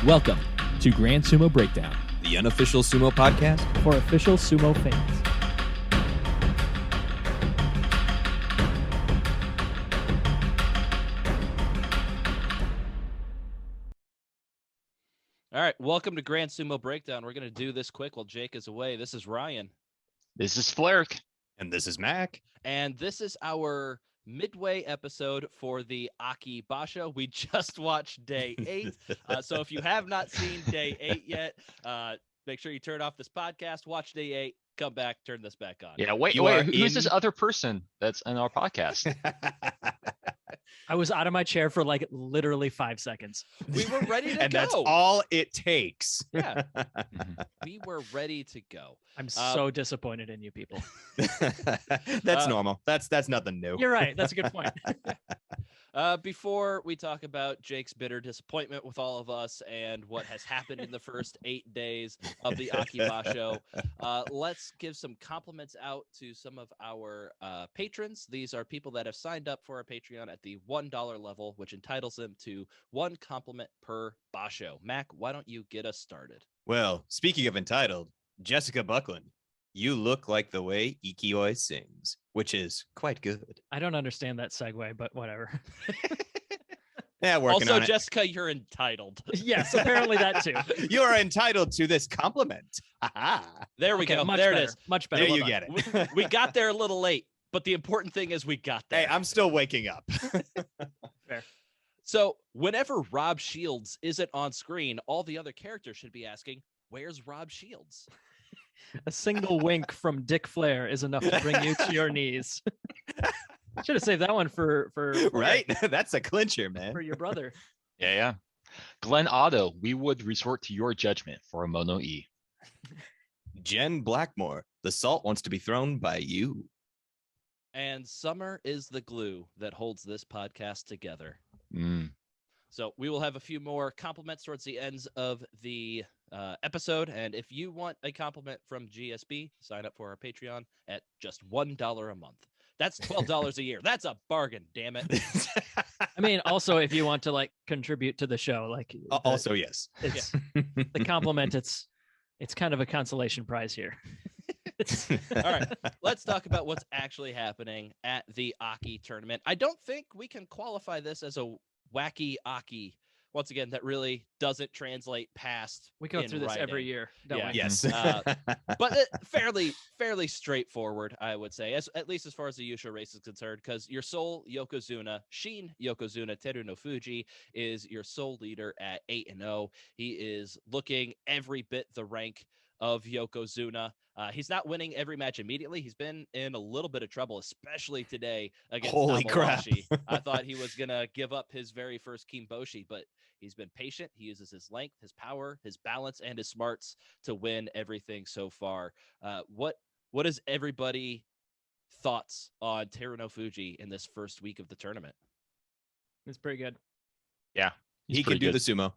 Welcome to Grand Sumo Breakdown, the unofficial sumo podcast for official sumo fans. All right, welcome to Grand Sumo Breakdown. We're going to do this quick while Jake is away. This is Ryan. This is Flerk. And this is Mac. And this is our midway episode for the Aki Basho. We just watched day 8. So if you have not seen day 8 yet, make sure you turn off this podcast, watch day 8, come back, turn this back on. Yeah, wait, who's this other person that's in our podcast? I was out of my chair for like literally 5 seconds. We were ready to and go. that's all it takes. Yeah. We were ready to go. I'm so disappointed in you people. That's normal. That's nothing new. You're right. That's a good point. Before we talk about Jake's bitter disappointment with all of us and what has happened in the first 8 days of the Aki Basho, let's give some compliments out to some of our patrons. These are people that have signed up for our Patreon at the $1 level, which entitles them to 1 compliment per Basho. Mac, why don't you get us started? Well, speaking of entitled, Jessica Buckland, you look like the way Ikioi sings, which is quite good. I don't understand that segue, but whatever. Yeah, working also, on it. Jessica, you're entitled. Yes, apparently that too. You are entitled to this compliment. There we go. Much There better. it is. Much better. There Well you done. get it. We got there a little late, but the important thing is we got there. Hey, I'm still waking up. Fair. So whenever Rob Shields isn't on screen, all the other characters should be asking, where's Rob Shields? A single wink from Dick Flair is enough to bring you to your knees. Should have saved that one for Right? That's a clincher, man. for your brother. Yeah. Glenn Otto, we would resort to your judgment for a Mono E. Jen Blackmore, the salt wants to be thrown by you. And summer is the glue that holds this podcast together. Mm. So we will have a few more compliments towards the ends of the episode. And if you want a compliment from GSB, sign up for our Patreon at just $1 a month. That's $12 a year. That's a bargain, damn it. I mean, also if you want to like contribute to the show, like Also, yes. it's the compliment. It's kind of a consolation prize here. All right, let's talk about what's actually happening at the Aki tournament. I don't think we can qualify this as a wacky Aki. Once again, that really doesn't translate past. We go through this every year, don't we? Yes. But fairly straightforward, I would say, at least as far as the Yusha race is concerned, because your sole Yokozuna, Shin Yokozuna Teru no Fuji, is your sole leader at 8-0. He is looking every bit the rank of Yokozuna. He's not winning every match immediately. He's been in a little bit of trouble, especially today against Holy crap. Tamawashi. I thought he was going to give up his very first Kimboshi, but he's been patient. He uses his length, his power, his balance, and his smarts to win everything so far. What is everybody thoughts on Teru no Fuji in this first week of the tournament? It's pretty good. Yeah. He can do the sumo.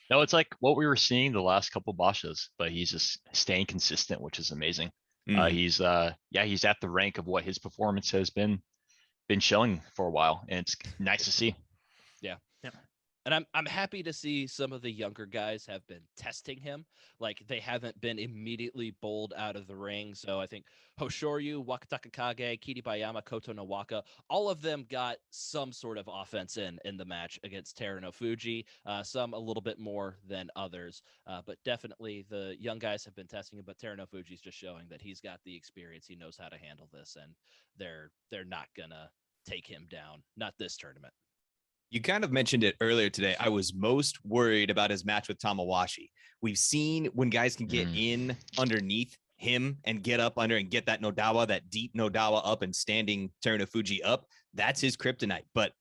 No, it's like what we were seeing the last couple Bashos, but he's just staying consistent, which is amazing. He's at the rank of what his performance has been showing for a while, and it's nice to see. Yeah. And I'm happy to see some of the younger guys have been testing him. Like, they haven't been immediately bowled out of the ring. So I think Hoshuryu, Wakataka Kage, Kiribaiyama, Koto no Waka, all of them got some sort of offense in the match against Teru no Fuji. Some a little bit more than others. But definitely the young guys have been testing him. But Teru no Fuji's just showing that he's got the experience. He knows how to handle this. And they're not going to take him down. Not this tournament. You kind of mentioned it earlier today. I was most worried about his match with Tamawashi. We've seen when guys can get in underneath him and get up under and get that Nodawa, that deep Nodawa up and standing Teru no Fuji up. That's his kryptonite, but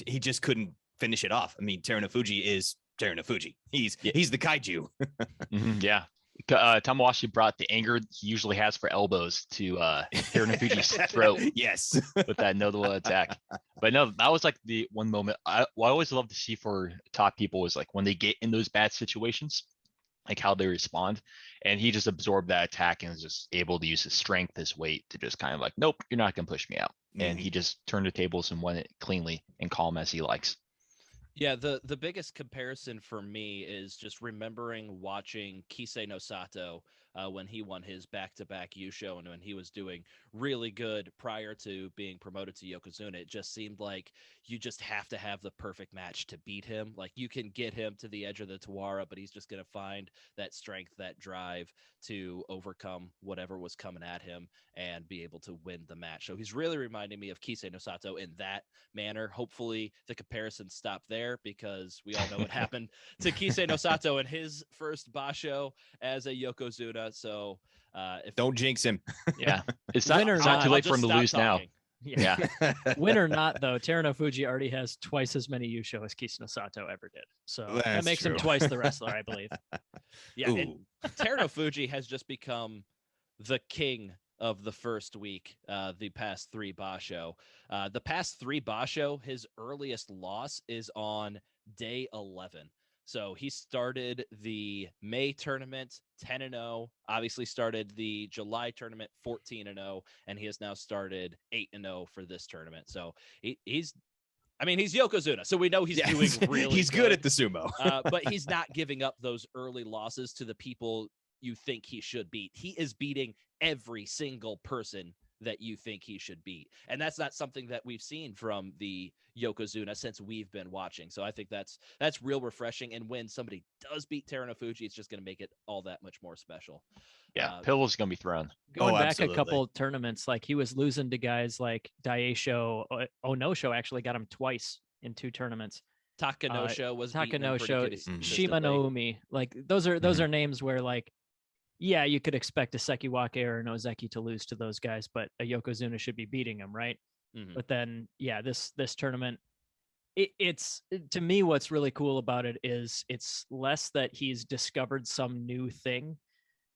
he just couldn't finish it off. I mean, Teru no Fuji is Teru no Fuji. He's the kaiju. Yeah. Tamawashi brought the anger he usually has for elbows to Teru no Fuji's throat. Yes. With that Nodawa attack. But no, that was like the one moment I always love to see for top people is like when they get in those bad situations, like how they respond. And he just absorbed that attack and was just able to use his strength, his weight to just kind of like, nope, you're not going to push me out. And he just turned the tables and won it cleanly and calm as he likes. Yeah, the biggest comparison for me is just remembering watching Kisei no Sato when he won his back-to-back Yusho and when he was doing really good prior to being promoted to Yokozuna. It just seemed like you just have to have the perfect match to beat him. Like you can get him to the edge of the Tawara, but he's just going to find that strength, that drive to overcome whatever was coming at him and be able to win the match. So he's really reminding me of Kisei no Sato in that manner. Hopefully the comparisons stop there because we all know what happened to Kisei no Sato in his first basho as a Yokozuna. So if Don't jinx him. Yeah, it's not, Win or it's not not, too I'll late for just him to stop lose now. talking. Yeah. Yeah, Win or not, though, Teruno Fuji already has twice as many Yusho as Kiseno Sato ever did. So that That's makes him true. twice the wrestler, I believe. Yeah, and Ooh. Teruno Fuji has just become the king of the first week, the past three basho. The past three basho, his earliest loss is on day 11. So he started the May tournament 10-0, obviously started the July tournament 14-0, and he has now started 8-0 for this tournament. So he's Yokozuna, so we know he's doing really He's good at the sumo. but he's not giving up those early losses to the people you think he should beat. He is beating every single person that you think he should beat. And that's not something that we've seen from the Yokozuna since we've been watching. So I think that's real refreshing. And when somebody does beat Teruno Fuji, it's just going to make it all that much more special. yeah. Pillow's gonna be thrown. Going back absolutely. a couple tournaments, like he was losing to guys like Daisho. Onosho actually got him twice in 2 tournaments. Takanosho was beaten him pretty Takanosho, consistently. Shima Naomi, like those are names where like, yeah, you could expect a Sekiwake or an Ozeki to lose to those guys, but a Yokozuna should be beating them, right? Mhm. But then, yeah, this tournament, it's to me what's really cool about it is it's less that he's discovered some new thing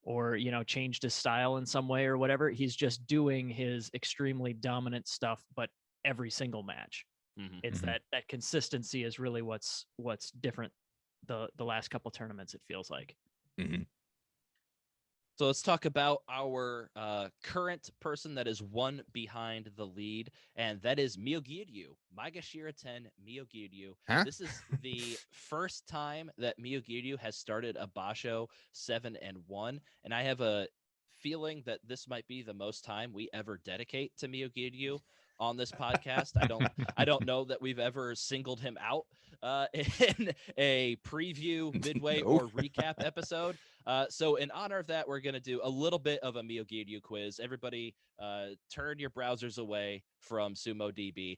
or changed his style in some way or whatever. He's just doing his extremely dominant stuff, but every single match. Mhm. It's that consistency is really what's different the last couple tournaments, it feels like. Mhm. So let's talk about our current person that is one behind the lead, and that is Miugidu, Maegashira-ten Miugidu. Huh? This is the first time that Miugidu has started a basho 7-1, and I have a feeling that this might be the most time we ever dedicate to Miugidu on this podcast. I don't know that we've ever singled him out in a preview, midway, No. or recap episode. So in honor of that, we're going to do a little bit of a Miugidu quiz. Everybody turn your browsers away from Sumo DB.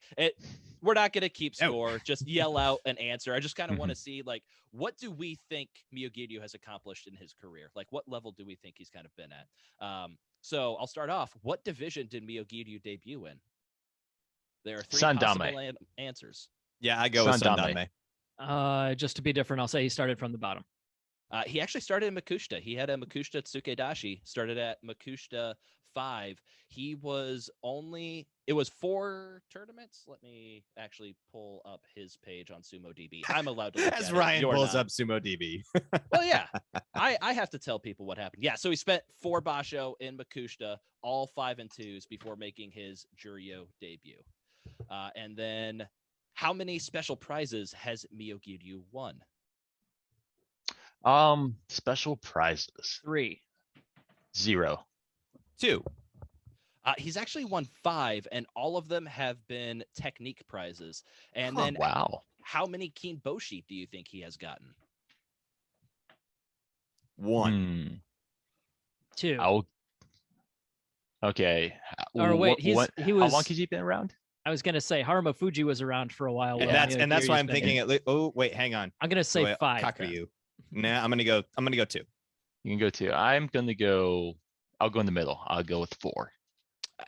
We're not going to keep score. Just yell out an answer. I just kind of want to see, like, what do we think Miugidu has accomplished in his career? Like, what level do we think he's kind of been at? So I'll start off. What division did Miugidu debut in? There are 3 Sundame. possible answers. Yeah, I go with Sundame. Sundame. Just to be different, I'll say he started from the bottom. He actually started in Makushita. He had a Makushita Tsukedashi, started at Makushita 5. It was 4 tournaments. Let me actually pull up his page on Sumo DB. I'm allowed to look As at Ryan it. You're pulls not. up Sumo DB. Well, yeah, I have to tell people what happened. Yeah, so he spent 4 basho in Makushita, all 5 and 2s before making his Juryo debut. And then how many special prizes has Miyogidu won? Special prizes. 3. 0. 2. He's actually won 5, and all of them have been technique prizes. And then Wow. how many Kinboshi do you think he has gotten? 1. 2. Okay. Or wait, he was. How long has he been around? I was gonna say Haruma Fuji was around for a while. And while that's why Miyogiryu's I'm been thinking. in. Oh wait, hang on. I'm gonna say 5. then. Kakuryu. Nah, I'm gonna go 2. You can go 2. I'll go in the middle. I'll go with 4.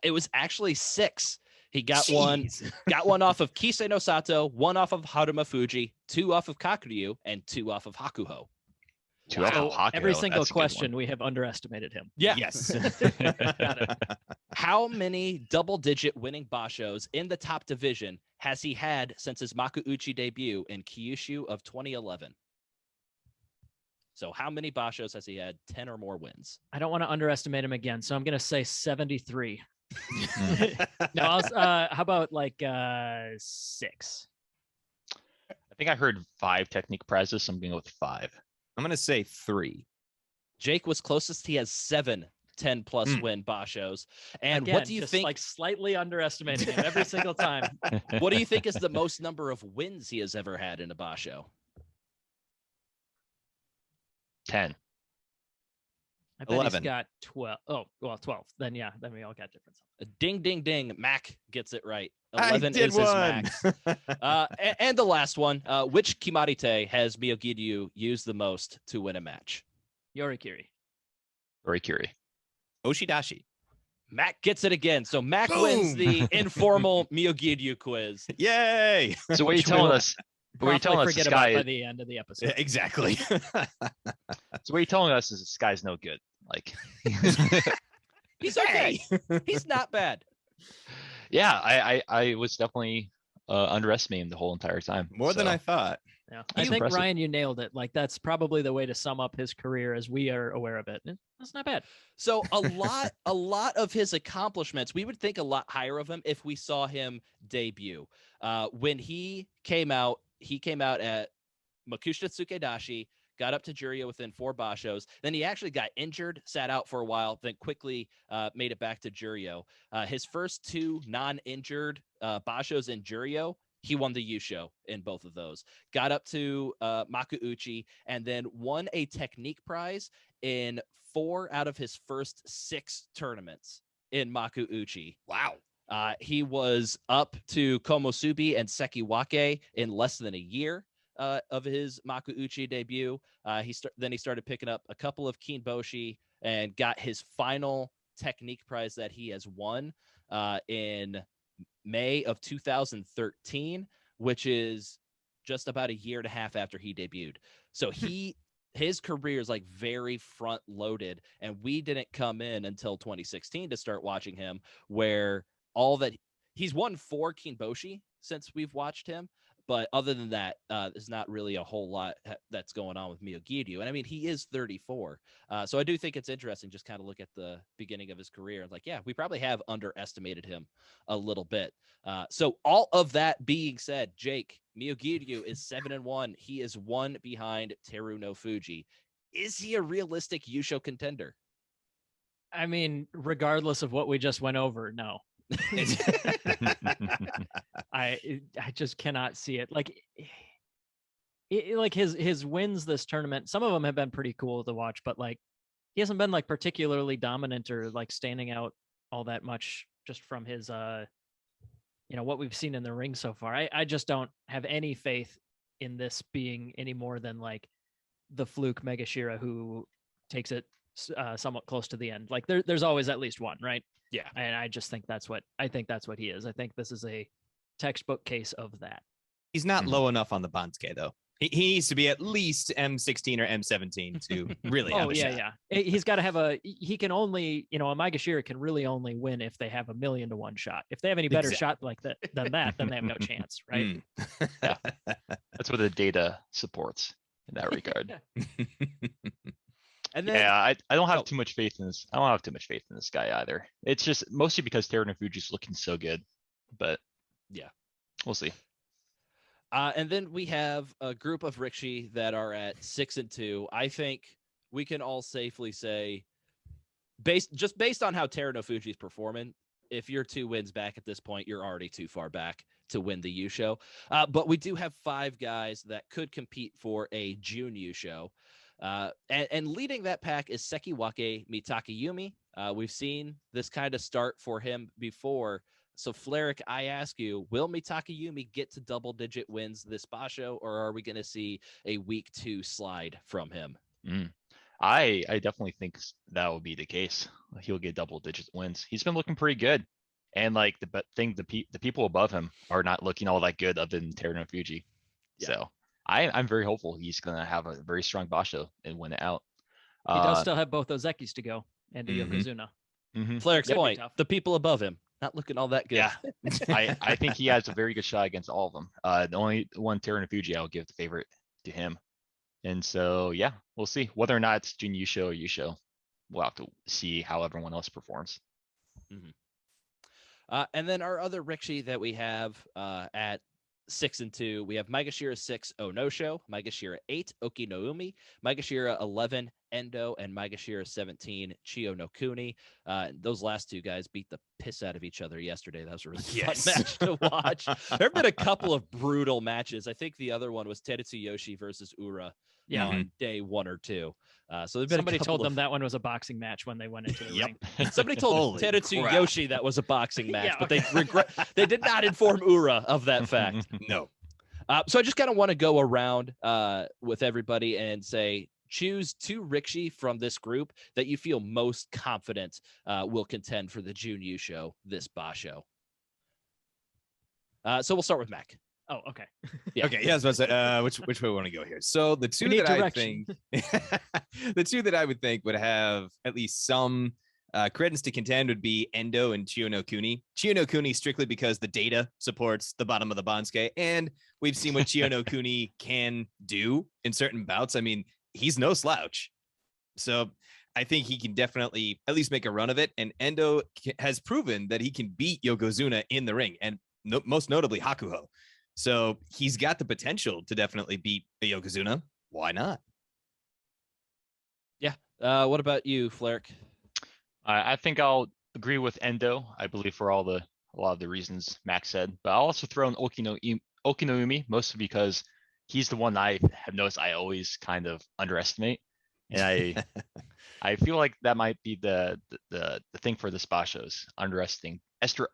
It was actually 6. He got Jeez. one off of Kisei no Sato, 1 off of Haruma Fuji, 2 off of Kakuryu, and 2 off of Hakuho. 2 off of Hakuho. Every single That's a good one. question we have underestimated him. Yeah. Yes. Got it. How many double-digit winning bashos in the top division has he had since his Makuuchi debut in Kyushu of 2011? So how many bashos has he had 10 or more wins? I don't want to underestimate him again, so I'm gonna say 73. Mm. No, how about like 6? think I heard 5 technique prizes, so I'm going to go with 5. I'm gonna say 3. Jake was closest. He has 7 10-plus win bashos. And Again, what do you just think? like slightly underestimating him every single time. What do you think is the most number of wins he has ever had in a basho? 10. I bet 11. he's got 12. Oh, well, 12. Then yeah, then we all got different stuff. Ding, ding, ding. Mac gets it right. I 11 did is his one. max. And the last one, which Kimarite has Miyogidu used the most to win a match? Yorikiri. Very curious. Oshidashi. Mac gets it again. So Mac wins the informal Miyogidu quiz. Yay! So what are you telling us? What are you Probably telling us? forget This about guy. by the end of the episode. Yeah, exactly. So what are you telling us is this guy's no good? Like, He's okay. He's not bad. yeah, I was definitely underestimating him the whole entire time. More than So, I thought. Yeah. I He's think impressive. Ryan, you nailed it. Like that's probably the way to sum up his career as we are aware of it. That's not bad. So a lot of his accomplishments, we would think a lot higher of him if we saw him debut. When he came out at Makushita Tsukedashi, got up to Juryo within 4 bashos. Then he actually got injured, sat out for a while, then quickly made it back to Juryo. His first 2 non-injured bashos in Juryo, he won the Yusho in both of those. Got up to Makuuchi and then won a technique prize in 4 out of his first 6 tournaments in Makuuchi. Wow. He was up to Komosubi and Sekiwake in less than a year of his Makuuchi debut. Then he started picking up a couple of Kinboshi and got his final technique prize that he has won in May of 2013, which is just about a year and a half after he debuted. So his career is like very front loaded, and we didn't come in until 2016 to start watching him, where all that he's won 4 Kinboshi since we've watched him. But other than that, there's not really a whole lot that's going on with Miyogidu. And I mean, he is 34. So I do think it's interesting just kind of look at the beginning of his career. Like, yeah, we probably have underestimated him a little bit. So all of that being said, Jake, Miyogidu is 7-1. He is 1 behind Teru no Fuji. Is he a realistic Yusho contender? I mean, regardless of what we just went over, no. I just cannot see it. Like his wins this tournament, some of them have been pretty cool to watch, but like he hasn't been like particularly dominant or like standing out all that much just from his what we've seen in the ring so far. I just don't have any faith in this being any more than like the fluke Megashira who takes it somewhat close to the end. Like there's always at least one, right? Yeah. And I just think that's what he is. I think this is a textbook case of that. He's not low enough on the Bansuke, though. He needs to be at least M16 or M17 to really have a shot. Yeah. He's got to have he can only, a Maegashira can really only win if they have 1,000,000 to 1 shot. If they have any better shot like that than that, then they have no chance, right? Yeah. That's what the data supports in that regard. And then, yeah, I don't have too much faith in this. I don't have too much faith in this guy either. It's just mostly because Teru no Fuji's looking so good, but yeah, we'll see. And then we have a group of Rikishi that are at 6-2. I think we can all safely say, based on how Teru no Fuji's performing, if you're 2 wins back at this point, you're already too far back to win the Yusho. But we do have 5 guys that could compete for a June Yusho. And leading that pack is Sekiwake Mitakayumi. We've seen this kind of start for him before. So, Fleric, I ask you, will Mitakayumi get to double-digit wins this basho, or are we going to see a week 2 slide from him? I definitely think that will be the case. He'll get double-digit wins. He's been looking pretty good, and like the people above him are not looking all that good other than Teru no Fuji. Yeah. So I'm very hopeful he's going to have a very strong basho and win it out. He does still have both those Zekis to go and a Yokozuna. Fleric's point, the people above him, not looking all that good. Yeah, I think he has a very good shot against all of them. The only one, Teru no Fuji, I'll give the favorite to him. And so, yeah, we'll see. Whether or not it's Jun Yusho or Yusho, we'll have to see how everyone else performs. And then our other Rikishi that we have at 6-2, we have Maegashira 6, Onosho, Maegashira 8, Okinoumi, Maegashira 11, Endo, and Maegashira 17, Chiyo no Kuni. Those last two guys beat the piss out of each other yesterday. That was a really fun match to watch. There have been a couple of brutal matches. I think the other one was Tetsuyoshi versus Ura on day 1 or 2. So somebody told them that one was a boxing match when they went into the ring. Somebody told Tetsuyoshi that was a boxing match, but they did not inform Ura of that fact. No. So I just kind of want to go around with everybody and say, choose 2 Rikishi from this group that you feel most confident will contend for the June Yusho this basho. So we'll start with Mac. Oh, okay. Yeah. Okay. Yeah. I was about to say, which way we want to go here? So the two that I think, the two that I would think would have at least some credence to contend would be Endo and Chiyo no Kuni. Chiyo no Kuni strictly because the data supports the bottom of the Bansuke, and we've seen what Chiyo no Kuni can do in certain bouts. I mean, he's no slouch. So I think he can definitely at least make a run of it. And Endo has proven that he can beat Yokozuna in the ring, and most notably Hakuho. So he's got the potential to definitely beat a Yokozuna. Why not? Yeah. What about you, Flarek? I think I'll agree with Endo. I believe for a lot of the reasons Max said, but I'll also throw in Okinoumi, mostly because he's the one I have noticed I always kind of underestimate, and I feel like that might be the thing for this bashos, underestimated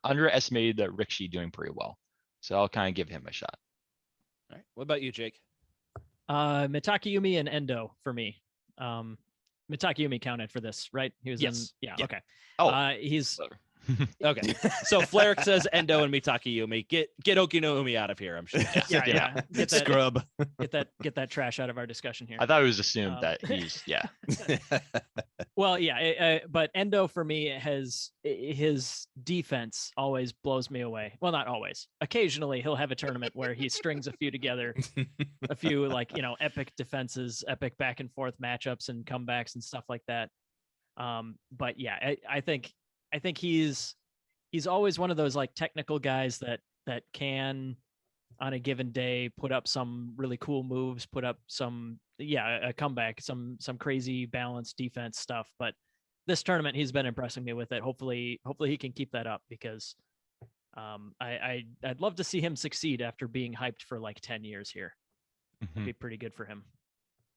Rikishi doing pretty well. So I'll kind of give him a shot. All right. What about you, Jake? Mitakayumi and Endo for me. Mitakayumi counted for this, right? He was in. Yeah. Okay. Oh, he's okay. So Flarek says Endo and Mitakayumi. Get Okinoumi out of here. I'm sure. Yeah. Get that scrub. Get that trash out of our discussion here. I thought it was assumed that he's Well, yeah, but Endo for me has his defense always blows me away. Well, not always. Occasionally, he'll have a tournament where he strings a few together, a few epic defenses, epic back and forth matchups and comebacks and stuff like that. But yeah, I think he's always one of those technical guys that can on a given day put up some really cool moves, put up some a comeback, some crazy balanced defense stuff. But this tournament he's been impressing me with it. Hopefully he can keep that up, because I'd love to see him succeed after being hyped for 10 years here. It'd be pretty good for him.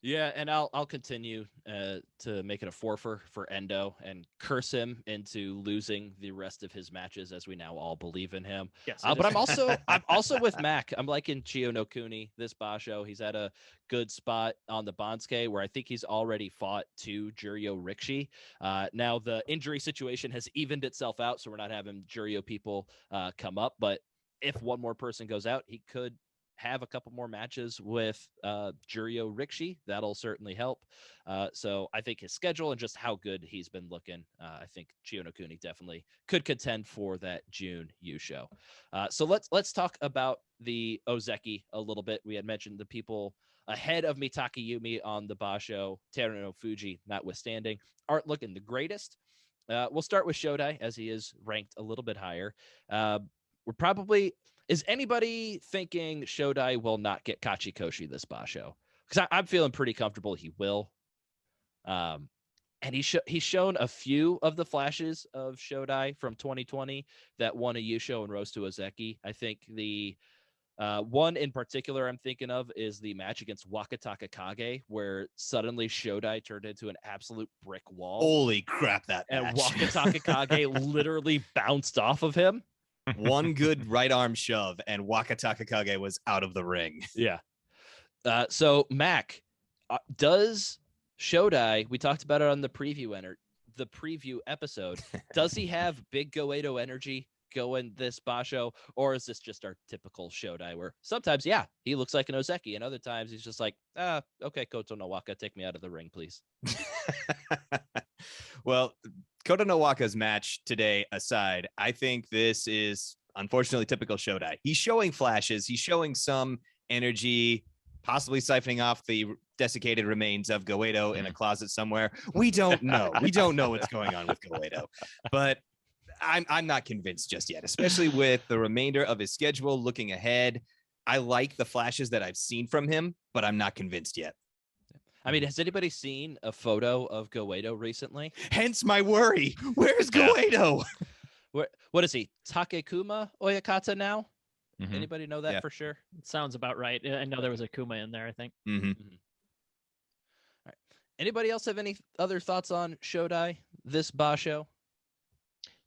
Yeah, and I'll continue to make it a forfeit for Endo and curse him into losing the rest of his matches, as we now all believe in him. Yes, but I'm also with Mac. I'm liking Chiyo no Kuni this basho. He's at a good spot on the Bansuke where I think he's already fought 2 Juryo Rikishi. Now the injury situation has evened itself out, so we're not having Juryo people come up. But if one more person goes out, he could have a couple more matches with Juryo Rikishi. That'll certainly help. So I think his schedule and just how good he's been looking, I think Chiyo no Kuni definitely could contend for that June Yusho. So let's talk about the Ozeki a little bit. We had mentioned the people ahead of Mitakayumi on the basho, Teruno Fuji notwithstanding, aren't looking the greatest. We'll start with Shodai, as he is ranked a little bit higher. Is anybody thinking Shodai will not get Kachikoshi this basho? Because I'm feeling pretty comfortable he will. And he's shown a few of the flashes of Shodai from 2020 that won a Yusho and rose to Ozeki. I think the one in particular I'm thinking of is the match against Takakesho, where suddenly Shodai turned into an absolute brick wall. Holy crap, that and match. Takakesho literally bounced off of him. One good right arm shove and Takakesho was out of the ring. Yeah. So Mac, does Shodai, we talked about it on the preview episode, does he have big Goedo energy going this basho, or is this just our typical Shodai where sometimes, he looks like an Ozeki, and other times he's just like, okay, Koto no Waka, take me out of the ring, please. Well, Koto no Waka's match today aside, I think this is unfortunately typical Shodai. He's showing flashes. He's showing some energy, possibly siphoning off the desiccated remains of Goedo in a closet somewhere. We don't know. We don't know what's going on with Goedo, but I'm not convinced just yet, especially with the remainder of his schedule looking ahead. I like the flashes that I've seen from him, but I'm not convinced yet. I mean, has anybody goedo photo of Goedo recently? Hence my worry. Where's Yeah. Goedo? What is he? Takekuma Oyakata now? Mhm. Anybody know that Yeah. for sure? It sounds about right. I know there was a Kuma in there, I think. Mm-hmm. All right. Anybody else have any other thoughts on Shodai, this basho?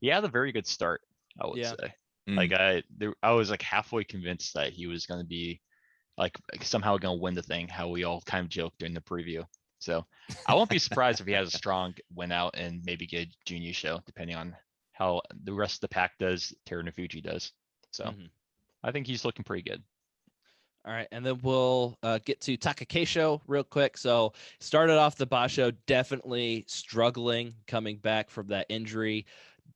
He had a very good start, I would Yeah. say. Mm. Like I was like halfway convinced that he was going to be like somehow going to win the thing, how we all kind of joked during the preview. So I won't be surprised if he has a strong win out and maybe get a junior show, depending on how the rest of the pack does, Teruno Fuji does. So Mhm. I think he's looking pretty good. All right, and then we'll get to Takakesho real quick. So started off the basho, definitely struggling coming back from that injury.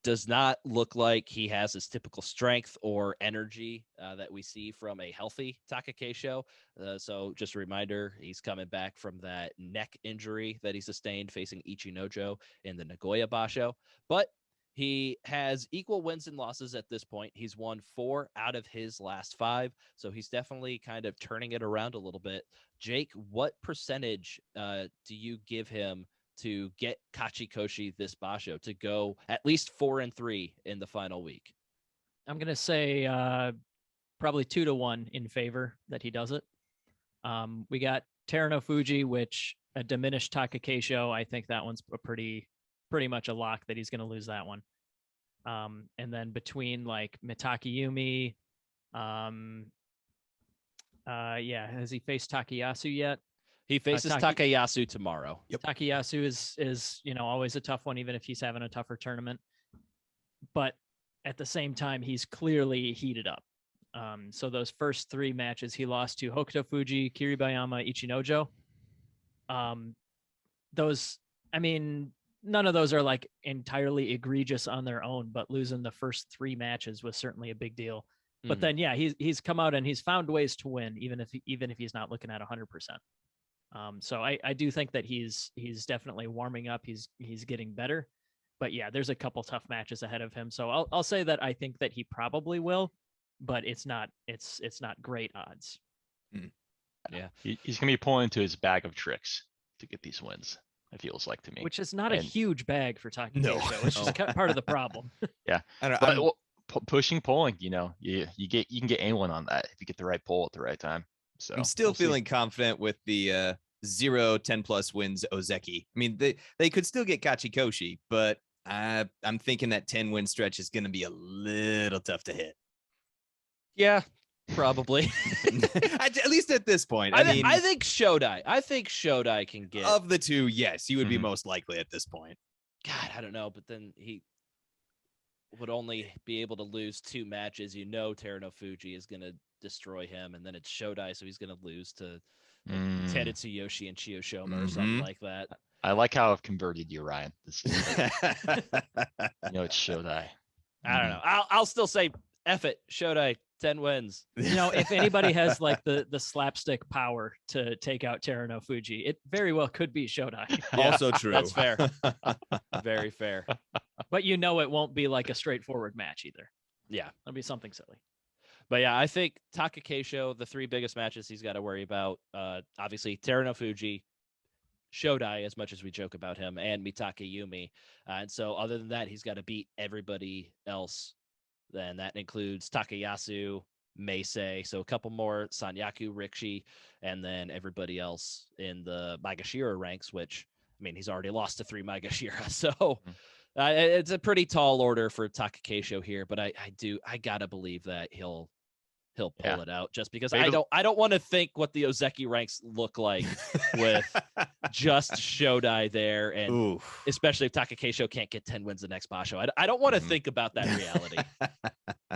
Does not look like he has his typical strength or energy that we see from a healthy Takakesho. So just a reminder, he's coming back from that neck injury that he sustained facing Ichinojo in the Nagoya basho. But he has equal wins and losses at this point. He's won 4 out of his last 5. So he's definitely kind of turning it around a little bit. Jake, what percentage do you give him to get Kachikoshi this basho to go at least 4-3 in the final week? I'm gonna say probably 2-1 in favor that he does it. We got Teruno Fuji, which a diminished Takakesho. I think that one's a pretty much a lock that he's gonna lose that one. And then between like Mitake Yumi, has he faced Takayasu yet? He faces Takayasu tomorrow. Yep. Takayasu is always a tough one, even if he's having a tougher tournament. But at the same time, he's clearly heated up. So those first 3 matches, he lost to Hokuto Fuji, Kiribayama, Ichinojo. Those, I mean, none of those are like entirely egregious on their own, but losing the first 3 matches was certainly a big deal. But then, yeah, he's come out and he's found ways to win, even if he's not looking at 100%. So I do think that he's definitely warming up. He's getting better, but yeah, there's a couple tough matches ahead of him. So I'll say that I think that he probably will, but it's not great odds. Yeah. He's going to be pulling into his bag of tricks to get these wins. It feels like to me. Which is not a And- huge bag for Takakesho. No. It's just part of the problem. Yeah, I don't, but I'm- well, pushing, pulling, you can get anyone on that if you get the right pull at the right time. So I'm still we'll see. feeling confident with the 0 10+ wins Ozeki. I mean, they could still get Kachikoshi, but I'm thinking that 10 win stretch is going to be a little tough to hit. Yeah, probably. At least at this point. I think Shodai. I think Shodai can get. Of the 2, yes, he would be Mhm. most likely at this point. God, I don't know, but then he would only be able to lose 2 matches. Teruno Fuji is going to destroy him, and then it's Shodai, so he's going to lose to Tetsuyushi and Chiyoshima or something like that. I like how I've converted you, Ryan. This is, it's Shodai. I don't know. I'll still say F it, Shodai, 10 wins. If anybody has like the slapstick power to take out Teruno Fuji, it very well could be Shodai. Yeah, Also true. That's fair. Very fair. But it won't be like a straightforward match either. Yeah. It'll be something silly. But yeah, I think Takakesho, the 3 biggest matches he's got to worry about, obviously Teruno Fuji, Shodai, as much as we joke about him, and Mitake Yumi. And so other than that, he's got to beat everybody else. Then that includes Takayasu, Meisei, so a couple more Sanyaku, Rikshi, and then everybody else in the Maegashira ranks, which, I mean, he's already lost to 3 Maegashira. So it's a pretty tall order for Takakesho here, but I gotta believe that he'll pull it out, just because Maybe I don't want to think what the Ozeki ranks look like with just Shodai there, and Oof. especially if Takakesho can't get 10 wins the next basho. I don't want to think about that reality.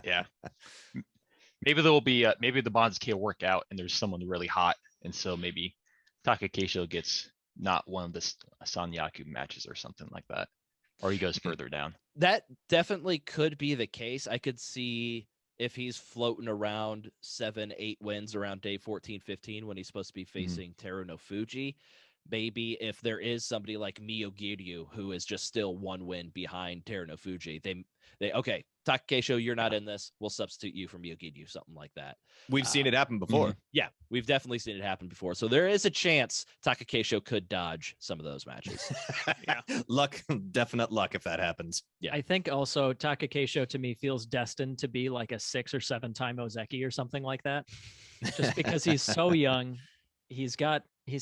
Yeah. Maybe there will be maybe the bonds can't work out and there's someone really hot, and so maybe Takakesho gets not one of the Sanyaku matches or something like that, or he goes further down. That definitely could be the case. I could see if he's floating around 7-8 wins around day 14-15 when he's supposed to be facing Teruno Fuji, maybe if there is somebody like Miyokudu who is just still 1 win behind Teruno Fuji, they okay, Takakesho, you're not in this. We'll substitute you for Miyokudu, something like that. We've seen it happen before. Yeah, we've definitely seen it happen before. So there is a chance Takakesho could dodge some of those matches. Luck, definite luck if that happens. Yeah. I think also Takakesho to me feels destined to be like a 6 or 7 time Ozeki or something like that. Just because he's so young, he's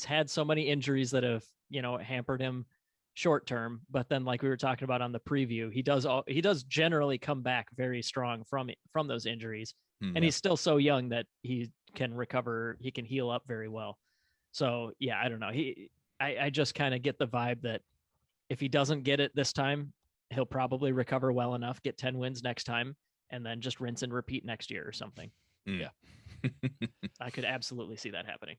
had so many injuries that have, hampered him short term, but then like we were talking about on the preview, he does generally come back very strong from those injuries. And he's still so young that he can recover, he can heal up very well. So yeah, I don't know. I just kind of get the vibe that if he doesn't get it this time, he'll probably recover well enough, get 10 wins next time, and then just rinse and repeat next year or something. Yeah. I could absolutely see that happening.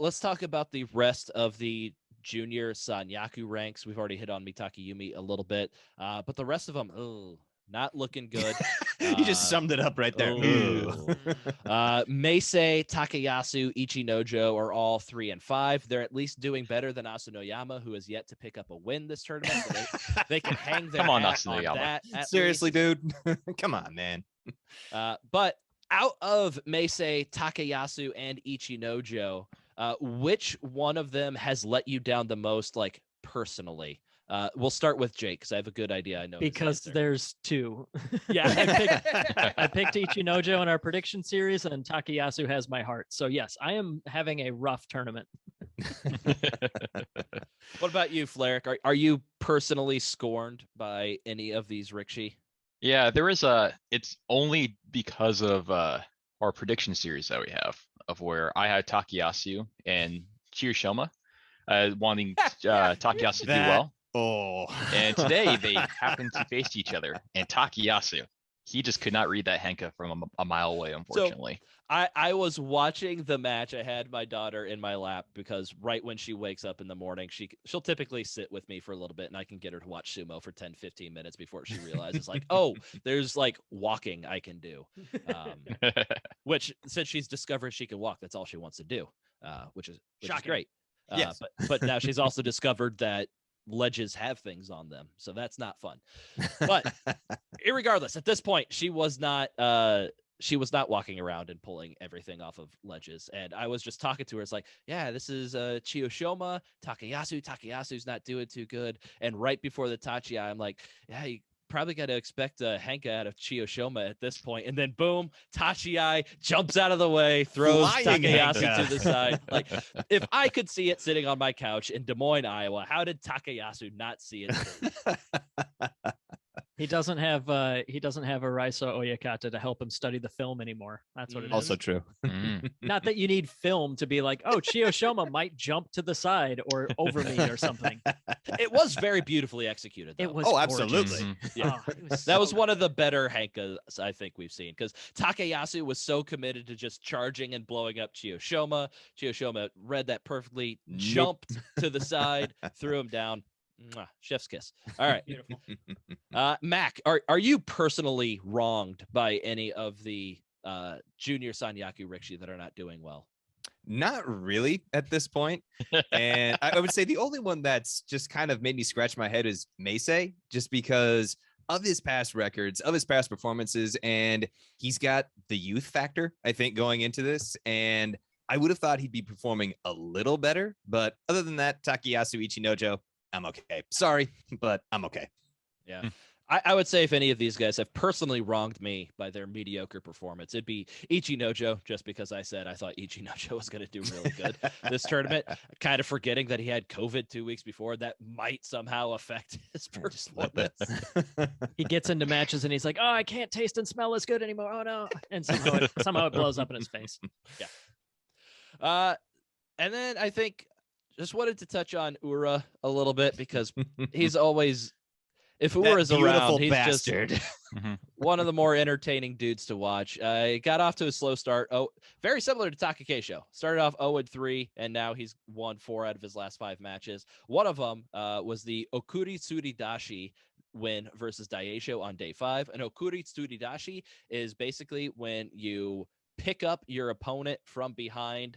Let's talk about the rest of the junior Sanyaku ranks. We've already hit on Mitake Yumi a little bit, but the rest of them, not looking good. You just summed it up right there. Meisei, Takayasu, Ichinojo are all 3 and 5. They're at least doing better than Asunoyama, who has yet to pick up a win this tournament. So they can hang their Come on, hat on Asunoyama. that. At Seriously, least. dude. Come on, man. But out of Meisei, Takayasu, and Ichinojo, which one of them has let you down the most, like personally? We'll start with Jake because I have a good idea. I know because there's 2. Yeah, I picked Ichinojo in our prediction series, and Takayasu has my heart. So yes, I am having a rough tournament. What about you, Fleric? Are you personally scorned by any of these Rikishi? Yeah, it's only because of our prediction series that we have, of where I had Takayasu and Kirishima wanting Takayasu to do well. Oh. And today they happened to face each other, and Takayasu, he just could not read that Henka from a mile away, unfortunately. So I was watching the match. I had my daughter in my lap because right when she wakes up in the morning, she'll typically sit with me for a little bit, and I can get her to watch Sumo for 10, 15 minutes before she realizes like, oh, there's like walking I can do. Which since she's discovered she can walk, that's all she wants to do, which is great. Yes. But now she's also discovered that ledges have things on them, so that's not fun. But irregardless, at this point, she was not walking around and pulling everything off of ledges. And I was just talking to her. It's like, yeah, this is Chiyoshima, Takayasu. Takayasu's not doing too good. And right before the Tachi, I'm like, yeah, you probably got to expect a Henka out of Chiyoshima at this point. And then boom, Tachi jumps out of the way, throws Flying Takayasu Henka. to the side. Like, if I could see it sitting on my couch in Des Moines, Iowa, how did Takayasu not see it? He doesn't have a Raiso Oyakata to help him study the film anymore. That's what it is. Also true. Not that you need film to be like, oh, Chiyoshima might jump to the side or over me or something. It was very beautifully executed, though. It was Oh, gorgeous. absolutely. Yeah. Oh, it was That so was one good. of the better Henkas I think we've seen, because Takayasu was so committed to just charging and blowing up Chiyoshima. Chiyoshima read that perfectly, jumped to the side, threw him down. Mwah, chef's kiss. All right. Beautiful. Mac, are you personally wronged by any of the junior Sanyaku Rikishi that are not doing well? Not really at this point. And I would say the only one that's just kind of made me scratch my head is Meisei, just because of his past records, of his past performances, and he's got the youth factor, I think, going into this. And I would have thought he'd be performing a little better. But other than that, Takayasu Ichinojo, I'm okay. Sorry, but I'm okay. Yeah. I would say if any of these guys have personally wronged me by their mediocre performance, it'd be Ichinojo, just because I said I thought Ichinojo was going to do really good this tournament, kind of forgetting that he had COVID 2 weeks before. That might somehow affect his performance. He gets into matches and he's like, oh, I can't taste and smell as good anymore. Oh, no. And somehow it blows up in his face. Yeah. And then I think just wanted to touch on Ura a little bit, because he's always, if Ura's around, he's bastard. just one of the more entertaining dudes to watch. He got off to a slow start. Oh, very similar to Takakesho. Started off 0-3, and now he's won 4 out of his last 5 matches. One of them was the Okuri Tsuridashi win versus Daisho on day 5. An Okuri Tsuridashi is basically when you pick up your opponent from behind,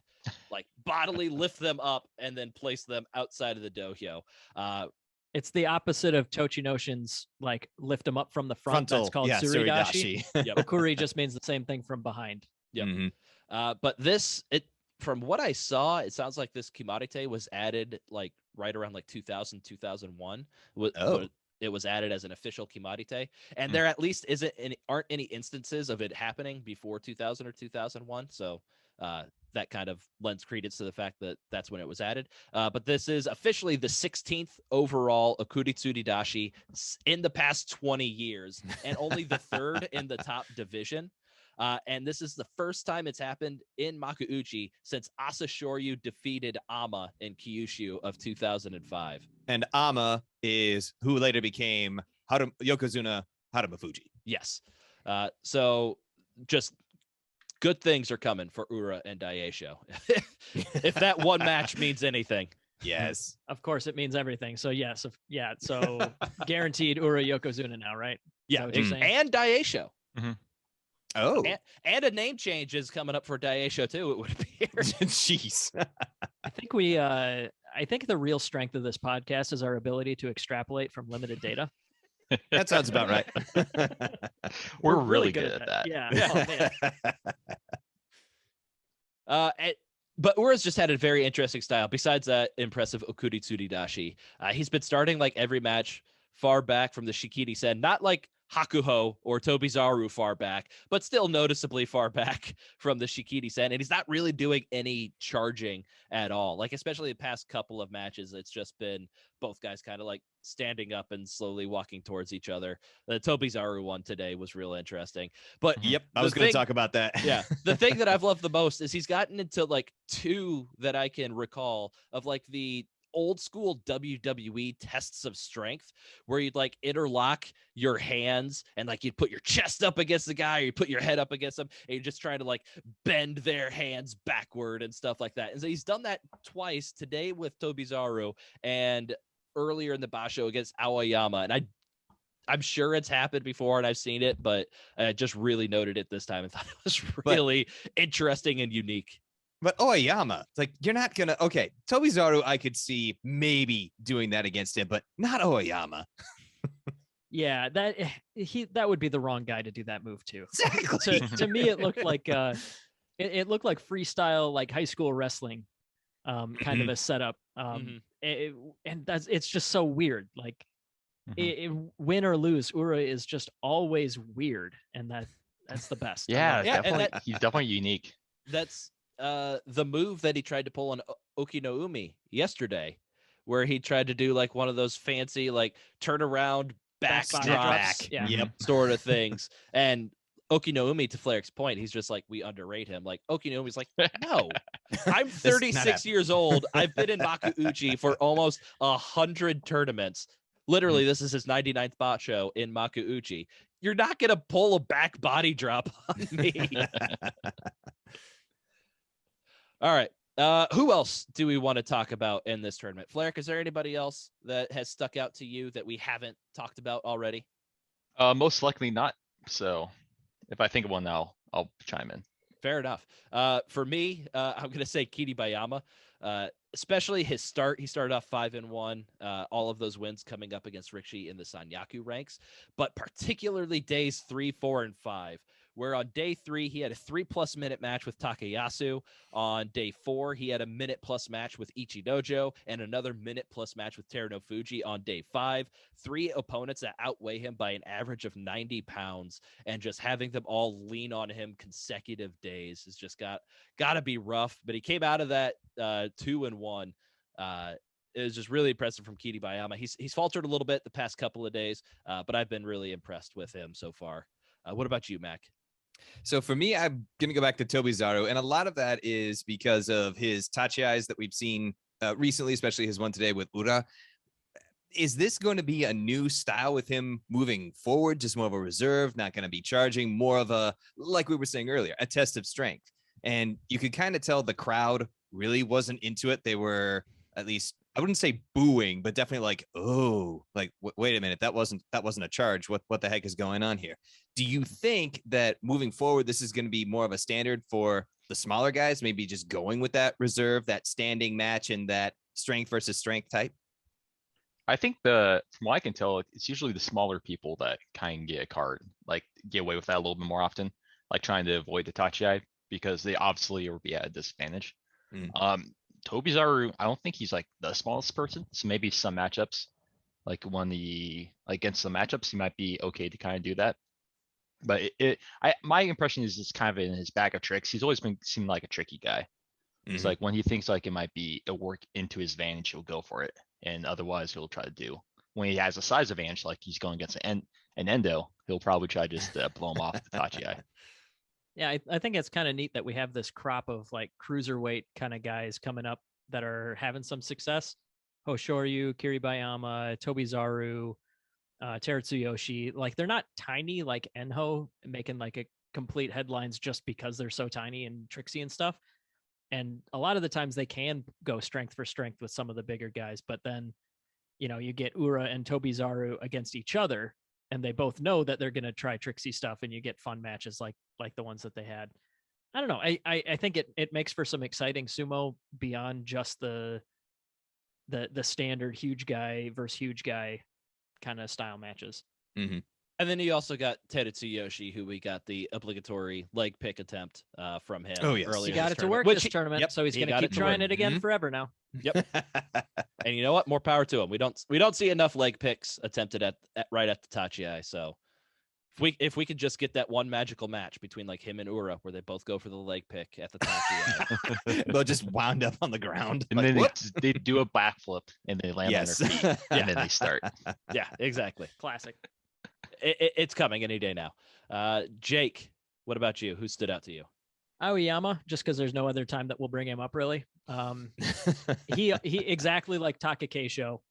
like bodily lift them up, and then place them outside of the dohyo. It's the opposite of Tochinoshin's, like lift them up from the front. Frontal, That's called yeah, suridashi. Yep. Okuri just means the same thing from behind. Yep. Mhm. But from what I saw, it sounds like this Kimarite was added like right around like 2000, 2001. Oh. It was added as an official Kimarite, and there at least aren't any instances of it happening before 2000 or 2001. So that kind of lends credence to the fact that that's when it was added. But this is officially the 16th overall Okuritsuki Dashi in the past 20 years, and only the third in the top division. And this is the first time it's happened in Makuuchi since Hoshuryu defeated Ama in Kyushu of 2005. And Ama is who later became Yokozuna Haruma Fuji. Yes. So just good things are coming for Ura and Daisho. If that one match means anything. Yes. Of course, it means everything. So yes, so guaranteed Ura Yokozuna now, right? Yeah, what you're saying? and Daisho. Oh. And a name change is coming up for Daisho too, it would appear. Jeez. I think the real strength of this podcast is our ability to extrapolate from limited data. That sounds about right. We're really good at that. Yeah. Oh, man. But Ura's just had a very interesting style. Besides that impressive Okuritsuki Dashi, he's been starting like every match far back from the Shikiri Sen, not like Hakuho or Tobizaru far back, but still noticeably far back from the Shikiri Sen. And he's not really doing any charging at all. Like, especially the past couple of matches, it's just been both guys kind of like standing up and slowly walking towards each other. The Tobizaru one today was real interesting. But Yep, I was going to talk about that. Yeah. The thing that I've loved the most is he's gotten into like two that I can recall of like the old school WWE tests of strength where you'd like interlock your hands and like you'd put your chest up against the guy or you put your head up against them and you're just trying to like bend their hands backward and stuff like that. And so he's done that twice today with Tobizaru and earlier in the basho against Aoyama. And I'm sure it's happened before and I've seen it, but I just really noted it this time and thought it was really interesting and unique. But Oyama, it's like, you're not going to, okay, Tobizaru, I could see maybe doing that against him, but not Oyama. Yeah, that would be the wrong guy to do that move to. Exactly. To me, it looked like it looked like freestyle, like high school wrestling, kind of a setup. And it's just so weird. Like, win or lose, Ura is just always weird, and that's the best. Yeah, Yeah, definitely. He's definitely unique. That's the move that he tried to pull on Okinoumi yesterday, where he tried to do like one of those fancy like turn around back Yeah. sort of things. And Okinoumi, to Flair's point, he's just like, we underrate him. Like Okinoumi's like, no, I'm 36 years old. I've been in Makuuchi for almost 100 tournaments. Literally, this is his 99th bot show in Makuuchi. You're not gonna pull a back body drop on me. All right. Who else do we want to talk about in this tournament? Flair, is there anybody else that has stuck out to you that we haven't talked about already? Most likely not. So if I think of one now, I'll chime in. Fair enough. For me, I'm going to say Kiribaiyama, especially his start. He started off 5-1, all of those wins coming up against Rikishi in the Sanyaku ranks, but particularly days 3, 4, and 5. Where on day 3, he had a 3+ minute match with Takayasu. On day 4, he had a minute+ match with Ichinojo and another minute+ match with Teruno Fuji on day 5. 3 opponents that outweigh him by an average of 90 pounds, and just having them all lean on him consecutive days has just got to be rough. But he came out of that 2-1. It was just really impressive from Kiribaiyama. He's faltered a little bit the past couple of days, but I've been really impressed with him so far. What about you, Mac? So for me, I'm going to go back to Tobizaru, and a lot of that is because of his tachiais that we've seen recently, especially his one today with Ura. Is this going to be a new style with him moving forward, just more of a reserve, not going to be charging, more of a, like we were saying earlier, a test of strength? And you could kind of tell the crowd really wasn't into it. They were, at least I wouldn't say booing, but definitely like, oh, like wait a minute, that wasn't a charge. What the heck is going on here? Do you think that moving forward, this is going to be more of a standard for the smaller guys, maybe just going with that reserve, that standing match, and that strength versus strength type? I think from what I can tell, it's usually the smaller people that kind of get a card, like get away with that a little bit more often, like trying to avoid the Tachi, because they obviously will be at a disadvantage. Tobizaru, I don't think he's like the smallest person, so maybe some matchups, like against the matchups, he might be okay to kind of do that. But my impression is it's kind of in his bag of tricks. He's always seemed like a tricky guy. It's like when he thinks like it might be a work into his advantage, he'll go for it, and otherwise he'll try to do. When he has a size advantage, like he's going against an Endo, he'll probably try to just blow him off with the Tachi. Yeah, I think it's kind of neat that we have this crop of like cruiserweight kind of guys coming up that are having some success. Hoshuryu, Kiribayama, Tobizaru, Teratsuyoshi. Like they're not tiny like Enho, making like a complete headlines just because they're so tiny and tricksy and stuff. And a lot of the times they can go strength for strength with some of the bigger guys, but then, you know, you get Ura and Tobizaru against each other, and they both know that they're going to try tricksy stuff, and you get fun matches like the ones that they had. I don't know. I think it makes for some exciting sumo beyond just the standard huge guy versus huge guy kind of style matches. Mm-hmm. And then you also got Teratsuyoshi, who we got the obligatory leg pick attempt from him. Oh, yes. Earlier He got this it to work tournament, this tournament, yep, so he's he going to got keep it to trying work. it again Mhm. forever now. Yep. And you know what? More power to him. We don't see enough leg picks attempted at right at the Tachi. So if we could just get that one magical match between like him and Ura, where they both go for the leg pick at the Tachi, They'll just wound up on the ground. And like, then whoops. they do a backflip and they land Yes. on their feet, and then they start. yeah, exactly. Classic. It's coming any day now. Jake, what about you? Who stood out to you? Aoyama, just because there's no other time that we'll bring him up really. He exactly like Takakesho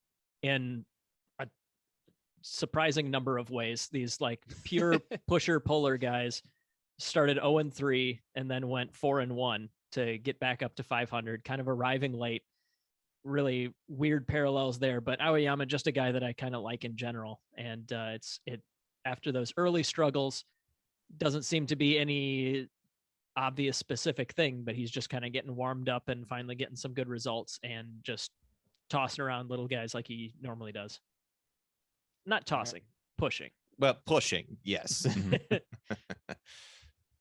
in a surprising number of ways. These like pure pusher puller guys started 0-3 and then went 4-1 to get back up to 500, kind of arriving late. Really weird parallels there, but Aoyama, just a guy that I kind of like in general. And it after those early struggles, doesn't seem to be any obvious specific thing, but he's just kind of getting warmed up and finally getting some good results and just tossing around little guys like he normally does. Not tossing, pushing. Well, pushing, yes.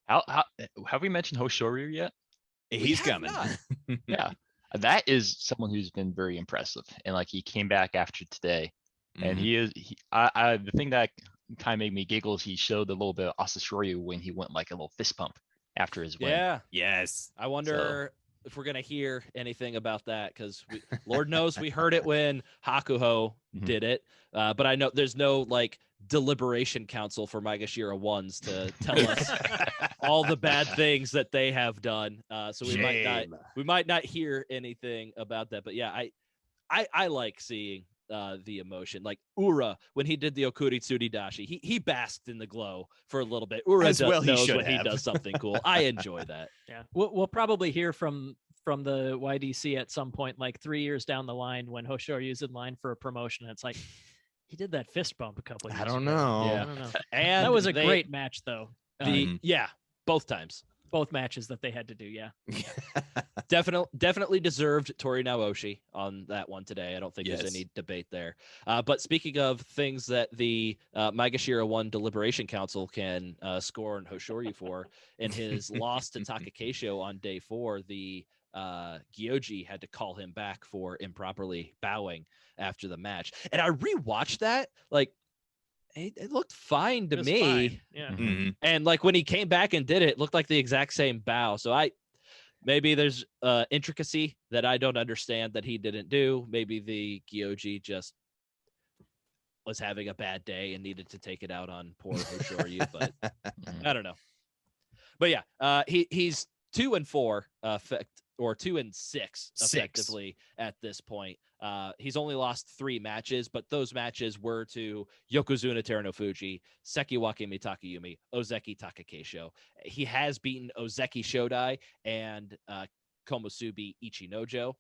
How have we mentioned Hoshuryu yet? He's have coming. not. Yeah, that is someone who's been very impressive, and like he came back after today, and Mhm. the thing that kind of made me giggle is he showed a little bit of Hoshuryu when he went like a little fist pump after his win. Yeah, Yes. I wonder if we're gonna hear anything about that, because Lord knows we heard it when Hakuho did it, but I know there's no like deliberation council for Maegashira ones to tell us all the bad things that they have done. So we might not hear anything about that. But yeah, I like seeing the emotion. Like Ura, when he did the Okuritsuti Dashi, he basked in the glow for a little bit. Ura As well he knows should when he have. does something cool. I enjoy that. Yeah, we'll probably hear from the YDC at some point, like 3 years down the line, when Hoshuryu's in line for a promotion. It's like he did that fist bump a couple years I don't ago. know. Yeah, I don't know. And That was a great match, though. Yeah, both times. Both matches that they had to do. Yeah. Definitely deserved Tori Naoshi on that one today. I don't think Yes. there's any debate there. But speaking of things that the Maegashira 1 Deliberation Council can score on Hoshuryu for, in his loss to Takakesho on day 4, the Gyoji had to call him back for improperly bowing after the match. And I rewatched that. Like, it looked fine to It was me. fine. Yeah. Mhm. And like when he came back and did it, it looked like the exact same bow. So maybe there's intricacy that I don't understand that he didn't do. Maybe the Gyoji just was having a bad day and needed to take it out on poor Hoshuryu, but I don't know. But yeah, he's 2-4 or 2-6 effectively at this point. He's only lost 3 matches, but those matches were to Yokozuna Terano Fuji, Sekiwake Mitakayumi, Ozeki Takakesho. He has beaten Ozeki Shodai and Komusubi Ichinojo.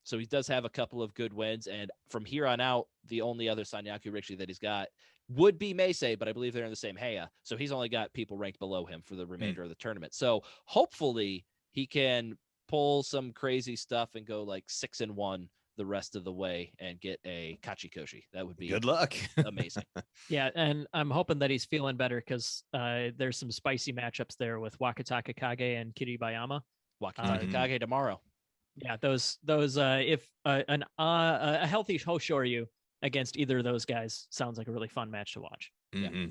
So he does have a couple of good wins. And from here on out, the only other Sanyaku Rikishi that he's got would be Meisei, but I believe they're in the same Heya. So he's only got people ranked below him for the remainder of the tournament. So hopefully he can pull some crazy stuff and go like 6-1 the rest of the way and get a Kachikoshi. That would be Good luck. amazing. Yeah, and I'm hoping that he's feeling better because there's some spicy matchups there with Wakataka Kage and Kiribayama. Wakataka Kage tomorrow. Yeah, those if a healthy Hoshuryu against either of those guys sounds like a really fun match to watch. Mm-hmm.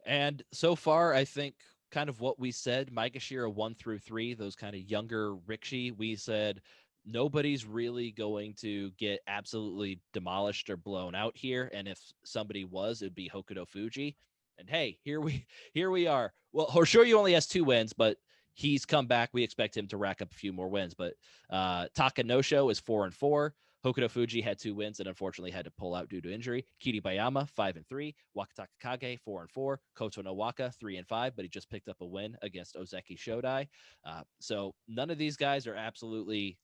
And so far, I think kind of what we said, Maegashira 1 through 3, those kind of younger Rikishi, we said nobody's really going to get absolutely demolished or blown out here. And if somebody was, it'd be Hokuto Fuji. And hey, here we are. Well, Hoshuryu only has 2 wins, but he's come back. We expect him to rack up a few more wins. But Takanosho is 4-4. Hokuto Fuji had 2 wins and unfortunately had to pull out due to injury. Kiribayama 5-3. Wakataka Kage 4-4. Koto no Waka 3-5, but he just picked up a win against Ozeki Shodai. So none of these guys are absolutely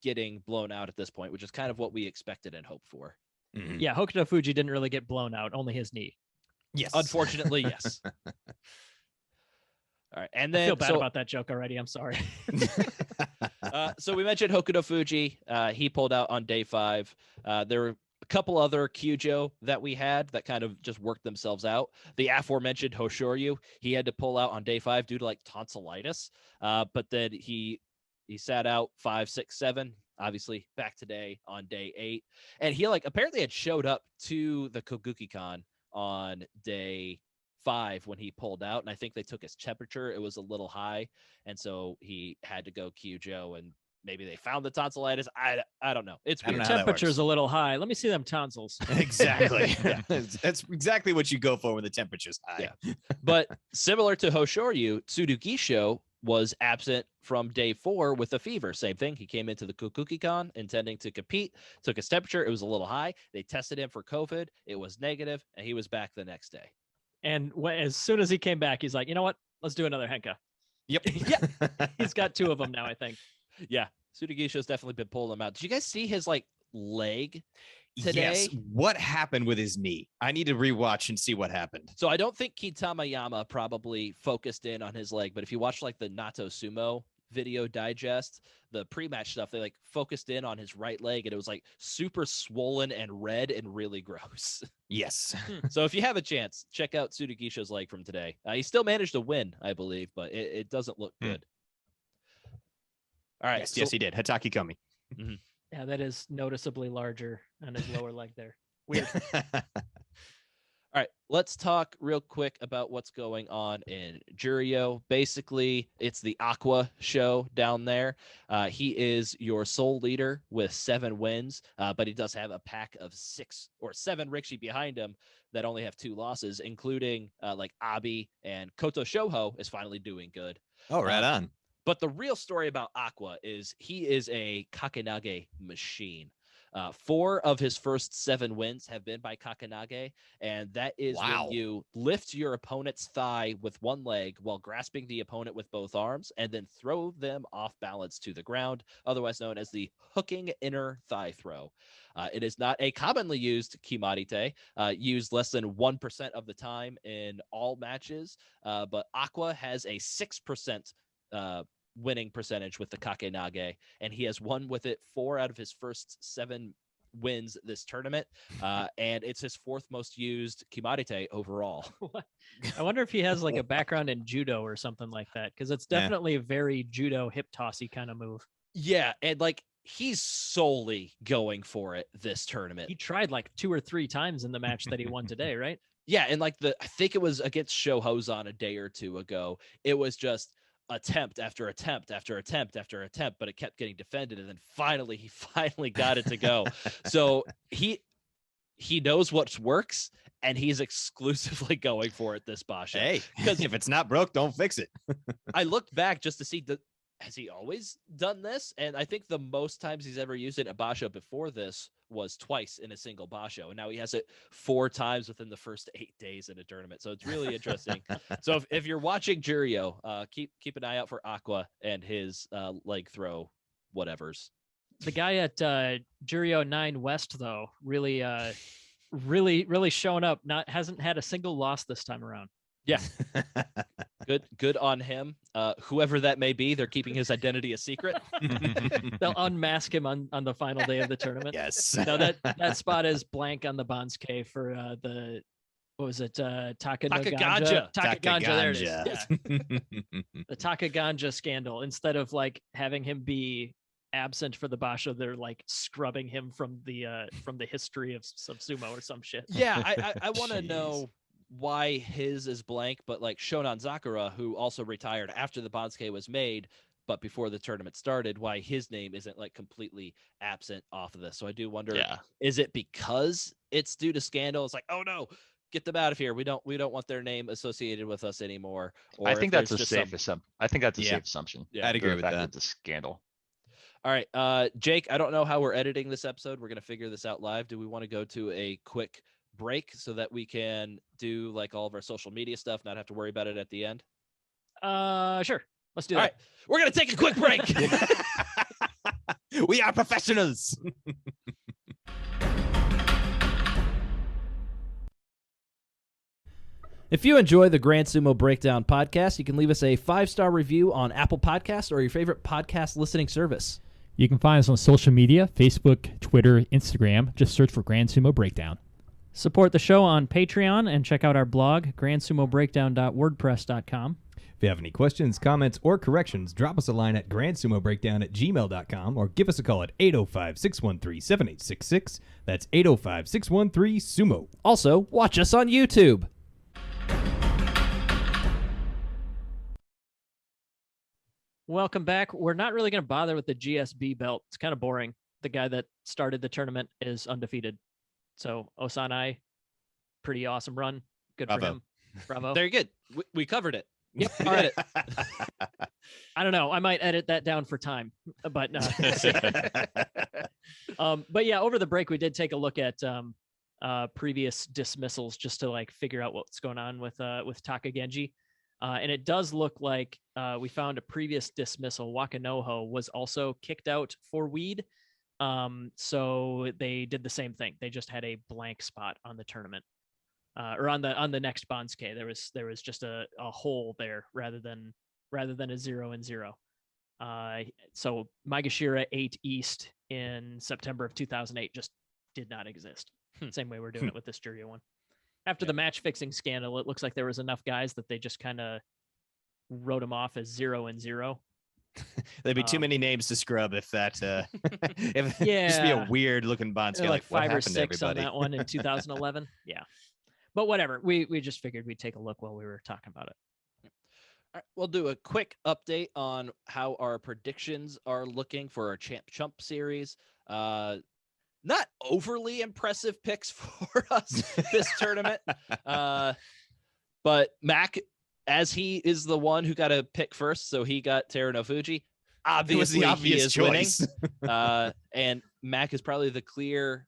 getting blown out at this point, which is kind of what we expected and hoped for. Mm-hmm. Yeah, Hokuto Fuji didn't really get blown out, only his knee. Yes. Unfortunately, yes. All right, and then I feel bad about that joke already. I'm sorry. So we mentioned Hokuto Fuji. He pulled out on day 5. There were a couple other Kyujo that we had that kind of just worked themselves out. The aforementioned Hoshuryu, he had to pull out on day 5 due to like tonsillitis. But then he sat out 5, 6, 7. Obviously back today on day 8, and he like apparently had showed up to the Koguki-Con on day 5 when he pulled out, and I think they took his temperature. It was a little high, and so he had to go Kyujo, and maybe they found the tonsillitis. I don't know. It's weird. Temperature's a little high. Let me see them tonsils. Exactly. That's exactly what you go for when the temperature's high. Yeah. But similar to Hoshuryu, Tsurugisho was absent from day 4 with a fever. Same thing. He came into the Kokuki-Con intending to compete, took his temperature. It was a little high. They tested him for COVID. It was negative, and he was back the next day. And as soon as he came back, he's like, you know what? Let's do another Henka. Yep. Yeah. He's got 2 of them now, I think. Yeah. Tsurugisho's definitely been pulling them out. Did you guys see his like leg today? Yes. What happened with his knee? I need to rewatch and see what happened. So I don't think Kitamayama probably focused in on his leg, but if you watch like the Nato Sumo video digest, the pre-match stuff, they like focused in on his right leg, and it was like super swollen and red and really gross. Yes. So if you have a chance, check out Tsurugisho's leg from today. He still managed to win, I believe, but it doesn't look good. All right. Yes, he did. Hataki Komi. Mm-hmm. Yeah, that is noticeably larger on his lower leg there. Weird. All right, let's talk real quick about what's going on in Juryo. Basically, it's the Aqua show down there. He is your sole leader with 7 wins, but he does have a pack of 6 or 7 Rikishi behind him that only have 2 losses, including like Abi, and Koto Shoho is finally doing good. Oh, right on. But the real story about Aqua is he is a Kakenage machine. 4 of his first 7 wins have been by Kakenage, and that is when you lift your opponent's thigh with one leg while grasping the opponent with both arms and then throw them off balance to the ground, otherwise known as the hooking inner thigh throw. It is not a commonly used kimarite, used less than 1% of the time in all matches, but Aqua has a 6% winning percentage with the Kakenage, and he has won with it 4 out of his first 7 wins this tournament, and it's his 4th most used kimarite overall. I wonder if he has like a background in judo or something like that, because it's definitely a very judo hip tossy kind of move. Yeah, and like he's solely going for it this tournament. He tried like 2 or 3 times in the match that he won today, right? Yeah, and like I think it was against Shohozan a day or 2 ago. It was just attempt after attempt after attempt after attempt, but it kept getting defended, and then he finally got it to go. So he knows what works, and he's exclusively going for it this basho. Hey, because if it's not broke, don't fix it. I looked back just to see has he always done this? And I think the most times he's ever used it in a basho before this was twice in a single basho, and now he has it 4 times within the first 8 days in a tournament. So it's really interesting. So if you're watching Juryo, keep an eye out for Aqua and his leg throw whatevers. The guy at Juryo 9 West, though, really showing up. Hasn't had a single loss this time around. Yeah. Good on him. Whoever that may be, they're keeping his identity a secret. They'll unmask him on the final day of the tournament. Yes. No, that spot is blank on the Bansuke for the what was it? Takaganja. Takaganja. There it is. Yeah. The Takaganja scandal. Instead of like having him be absent for the basho, they're like scrubbing him from the history of sumo or some shit. Yeah, I want to know why his is blank, but like Shonan Zakura, who also retired after the Bansuke was made, but before the tournament started, why his name isn't like completely absent off of this. So I do wonder, is it because it's due to scandal? It's like, oh no, get them out of here. We don't want their name associated with us anymore. Or I think that's a safe assumption. I think that's a safe assumption. Yeah, I'd agree with that. It's a scandal. All right, Jake, I don't know how we're editing this episode. We're going to figure this out live. Do we want to go to a quick break so that we can do like all of our social media stuff, not have to worry about it at the end? Sure. Let's do that. All right, we're going to take a quick break. We are professionals. If you enjoy the Grand Sumo Breakdown podcast, you can leave us a 5-star review on Apple Podcasts or your favorite podcast listening service. You can find us on social media, Facebook, Twitter, Instagram. Just search for Grand Sumo Breakdown. Support the show on Patreon and check out our blog, grandsumobreakdown.wordpress.com. If you have any questions, comments, or corrections, drop us a line at grandsumobreakdown@gmail.com or give us a call at 805-613-7866. That's 805-613-SUMO. Also, watch us on YouTube. Welcome back. We're not really going to bother with the GSB belt. It's kind of boring. The guy that started the tournament is undefeated. So Osanai, pretty awesome run. Good for him. Bravo. Very good. We covered it. Yep. All right. I don't know. I might edit that down for time, but no. But yeah, over the break, we did take a look at previous dismissals just to like figure out what's going on with Takagenji. And it does look like we found a previous dismissal. Wakanoho was also kicked out for weed. So they did the same thing. They just had a blank spot on the tournament, or on the next Bansuke. There was just a hole there rather than a 0-0. So Maegashira 8 East in September of 2008 just did not exist. Same way we're doing it with this Juryo one. After the match fixing scandal, it looks like there was enough guys that they just kind of wrote them off as 0-0. There'd be too many names to scrub if that if just be a weird looking Bansuke, like what 5 or happened to 6 on everybody? that one in 2011. Yeah, but whatever. We just figured we'd take a look while we were talking about it. All right, we'll do a quick update on how our predictions are looking for our Champ Chump series. Not overly impressive picks for us this tournament. But Mac, as he is the one who got a pick first, so he got Teruno Fuji. Obviously, he is choice. Winning. And Mac is probably the clear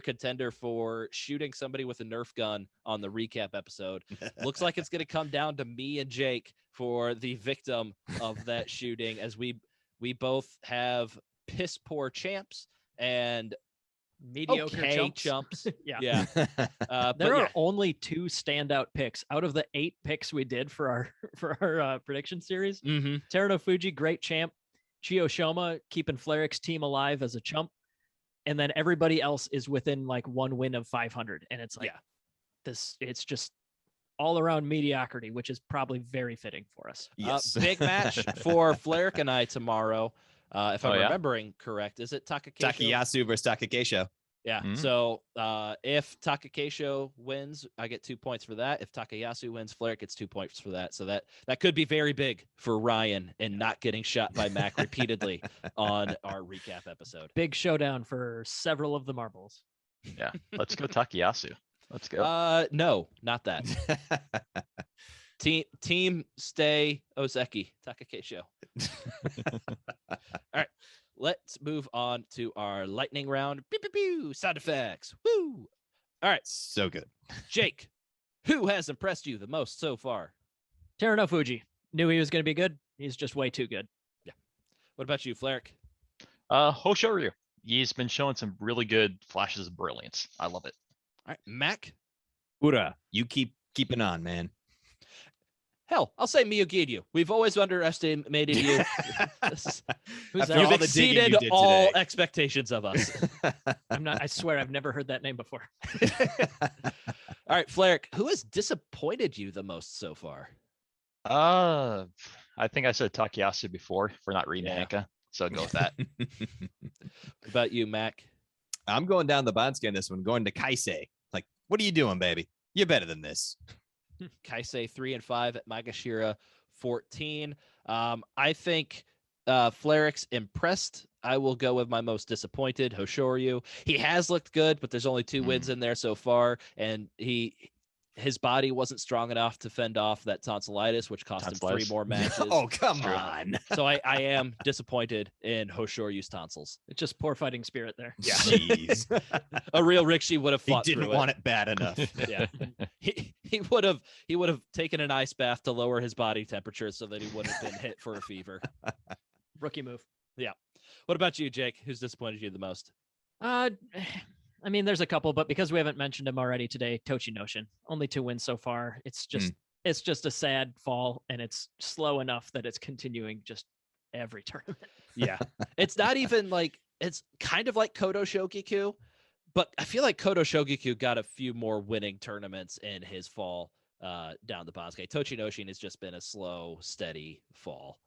contender for shooting somebody with a Nerf gun on the recap episode. Looks like it's going to come down to me and Jake for the victim of that shooting, as we both have piss poor champs and Mediocre chumps. Yeah. There are only 2 standout picks out of the 8 picks we did for our prediction series. Mm-hmm. Teruno Fuji, great champ. Chio Shoma keeping Flaric's team alive as a chump. And then everybody else is within like 1 win of 500. And it's like, it's just all around mediocrity, which is probably very fitting for us. Yes. Big match for Flaric and I tomorrow. If I'm remembering correct, is it Takakesho? Takayasu versus Takakesho. Yeah. Mhm. So if Takakesho wins, I get 2 points for that. If Takayasu wins, Flaric gets 2 points for that. So that could be very big for Ryan and not getting shot by Mac repeatedly on our recap episode. Big showdown for several of the marbles. Yeah. Let's go Takayasu. Let's go. No, not that. Team stay Ozeki Takakesho. All right. Let's move on to our lightning round. Pew, pew, pew, sound effects. Woo! All right. So good. Jake, who has impressed you the most so far? Teruno Fuji. Knew he was going to be good. He's just way too good. What about you, Flaric? Hoshuryu. He's been showing some really good flashes of brilliance. I love it. All right, Mac. Ura, you keep keeping on, man. Hell, I'll say Miugidu. We've always underestimated you. Who's After that? You've all the digging you exceeded did all today. expectations of us. I swear I've never heard that name before. All right, Flaric, who has disappointed you the most so far? I think I said Takayasu before for not reading Yeah. Hanka, so I'll go with that. What about you, Mac? I'm going down the Bansuke on this one, going to Kaisei. Like, what are you doing, baby? You're better than this. Kaisei 3-5 at Magashira 14. I think Flaric's impressed. I will go with my most disappointed, Hoshuryu. He has looked good, but there's only 2 wins in there so far, and his body wasn't strong enough to fend off that tonsillitis, which cost him 3 more matches. Oh, come True. on. So I am disappointed in Hoshuryu's tonsils. It's just poor fighting spirit there. Yeah. Jeez. A real Rikshi would have He fought didn't through want it bad enough. Yeah, he would have taken an ice bath to lower his body temperature so that he wouldn't have been hit for a fever. Rookie move. What about you, Jake? Who's disappointed you the most? I mean, there's a couple, but because we haven't mentioned him already today, Tochi Notion. Only 2 wins so far. It's just a sad fall, and it's slow enough that it's continuing just every tournament. Yeah, it's not even like, it's kind of like Kodo Shogiku, but I feel like Kodo Shogiku got a few more winning tournaments in his fall down the Basket. Tochi Notion has just been a slow, steady fall.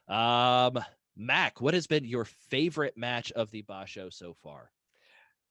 Mac, what has been your favorite match of the basho so far?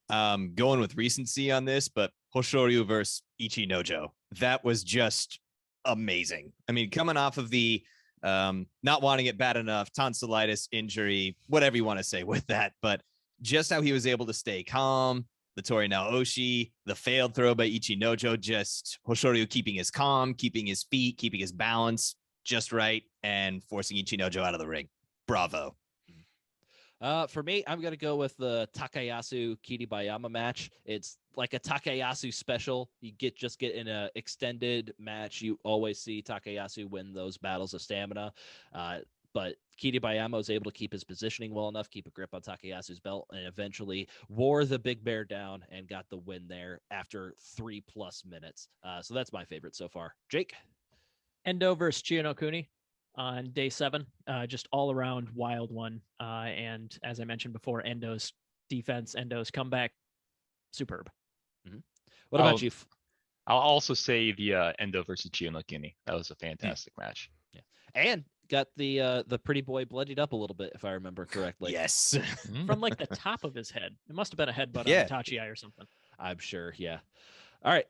Going with recency on this, but Hoshuryu versus Ichi Nojo. That was just amazing. I mean, coming off of the not wanting it bad enough, tonsillitis, injury, whatever you want to say with that, but just how he was able to stay calm, the Tori Naoshi, the failed throw by Ichi Nojo, just Hoshuryu keeping his calm, keeping his feet, keeping his balance just right, and forcing Ichi Nojo out of the ring. Bravo. For me, I'm going to go with the Takayasu Kiribayama match. It's like a Takayasu special. You get in an extended match. You always see Takayasu win those battles of stamina. But Kiribayama was able to keep his positioning well enough, keep a grip on Takayasu's belt, and eventually wore the big bear down and got the win there after 3+ minutes. So that's my favorite so far. Jake? Endo versus Chiyonokuni on day 7, just all around wild one. And as I mentioned before, Endo's defense, Endo's comeback, superb. What about you? I'll also say the Endo versus Chiyonokuni. That was a fantastic match. Yeah, and got the pretty boy bloodied up a little bit, if I remember correctly. Yes. From like the top of his head. It must have been a headbutt Yeah. on Itachi or something. I'm sure. Yeah. All right.